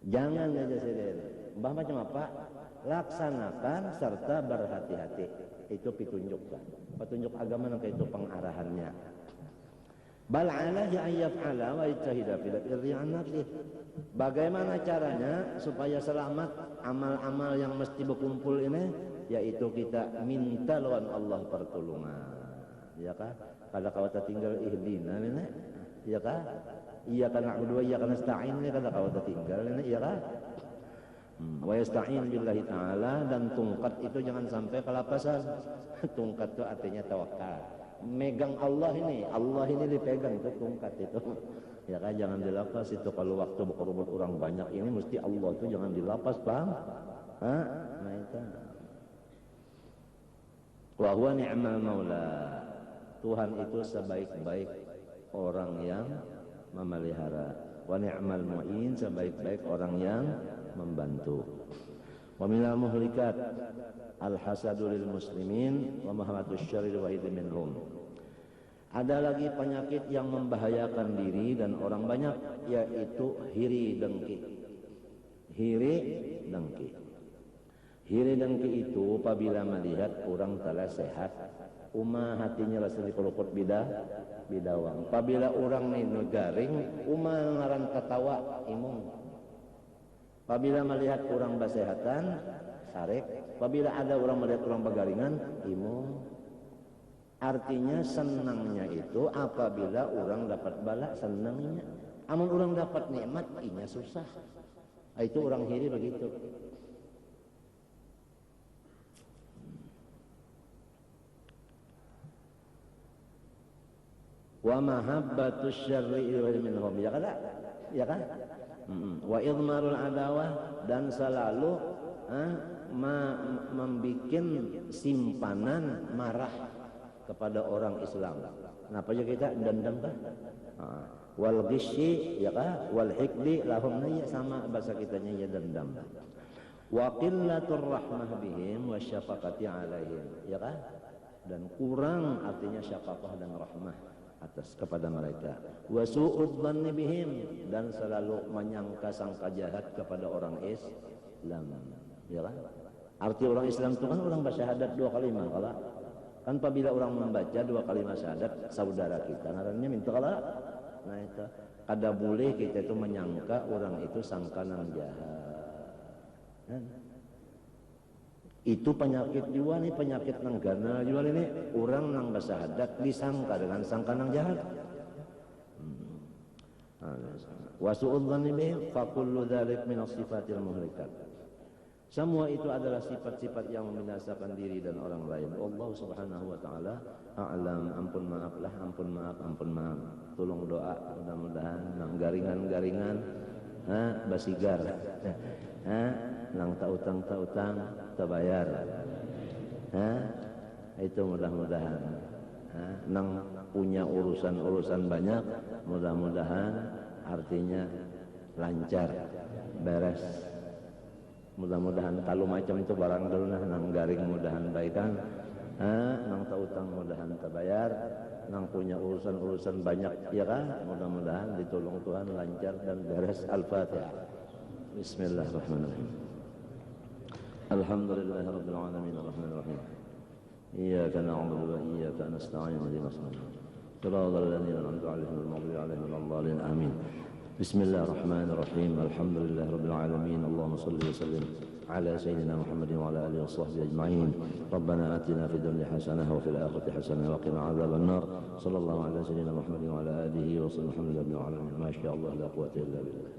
Jangan aja sendiri. Mbah macam apa? Laksanakan serta berhati-hati. Itu petunjuk agama nang itu pengarahannya. Bal alaihi an yaf'ala wa yajtahida fil iryan nafsi. Bagaimana caranya supaya selamat amal-amal yang mesti berkumpul ini, yaitu kita minta lawan Allah pertolongan. Ya kah? Kada kawata tinggal ihdina ini, ya kah? Iya kana na'budu wa iyyaka nasta'in ini kada kawata tinggal ini, ya kah? Wa yasta'in billahi ta'ala, dan tungkat itu jangan sampai kelapasan. Tungkat itu artinya tawakal. Megang Allah ini dipegang itu tungkat itu. Ya kan jangan dilapas itu kalau waktu berkorban orang banyak ini mesti Allah itu jangan dilapas, paham? Nah itu. Wa huwa ni'mal maula. Tuhan itu sebaik-baik orang yang memelihara. Wa ni'mal mu'in, sebaik-baik orang yang membantu. Wa minal muhlikat al-hasadu lil muslimin wa mahamatus syarri wahid minhum. Ada lagi penyakit yang membahayakan diri dan orang banyak, yaitu hiri dengki. Hiri dengki itu apabila melihat orang telah sehat, hatinya rasa dikeluput bidawang. Apabila orang ini garing, ngaran ketawa imung. Apabila melihat orang basehatan, sarek. Apabila ada orang melihat orang begaringan, imung. Artinya senangnya itu apabila orang dapat bala, senangnya. Amun orang dapat nikmat, inya susah. Itu orang hiri begitu. Wa mahabbatus syarri minhum, ya kan? Ya kan? Wa idmarul adawah, dan selalu membikin simpanan marah kepada orang Islam. Kenapa aja kita dendam kan? Wal ghisyi ya kan? Wal hikdi lahum, sama bahasa kitanya ya dendam. Wa qillatur rahmah bihim wa syafaqati alaihim, ya kan? Dan kurang artinya syafaqah dan rahmah atas kepada mereka. Wa su'ud dhanni bihim, dan selalu menyangka-sangka jahat kepada orang Islam, ya kan? Arti orang Islam itu kan orang bersyahadat 2 kalimat kalau kan apabila orang membaca 2 kalimat syahadat saudara kita ngarannya minta kalau. Nah itu kada boleh kita itu menyangka orang itu sangkanan jahat. Itu penyakit juga nih, penyakit nanggana juga ini, orang nang bersyahadat disangka dengan sangkanan jahat. Wa su'ud dhanni bihim fa kullu dzalik min as-sifatil muhlikat. Semua itu adalah sifat-sifat yang membinasakan diri dan orang lain. Allah Subhanahu wa taala a'lam. Ampun maaf. Tolong doa mudah-mudahan nang garingan-garingan basigar. Nang tautang terbayar. Itu mudah-mudahan. Nang punya urusan banyak, mudah-mudahan artinya lancar, beres. Mudah-mudahan kalau macam itu barang dulu nang garing mudahan baikan Nang tak utang mudahan terbayar, nang punya urusan-urusan banyak ya kan, mudah-mudahan ditolong Tuhan lancar dan beres. Al-Fatihah. Bismillahirrahmanirrahim. Alhamdulillahirabbil alamin arrahmanir rahim. Iyyaka na'budu wa iyyaka nasta'in ihdinas siratal ladzina an'amta 'alaihim ghairil maghdubi 'alaihim waladdallin. Amin. Bismillahirrahmanirrahim. Alhamdulillahirabbil alamin. Allahumma shalli wa sallim على سيدنا محمد وعلى آله وصحبه أجمعين. ربنا آتنا في الدنيا حسنة وفي الآخرة حسنة وقنا عذاب النار. صلى الله على سيدنا محمد وعلى آله وصحبه. الحمد لله رب العالمين. ما شاء الله لا قوة إلا بالله.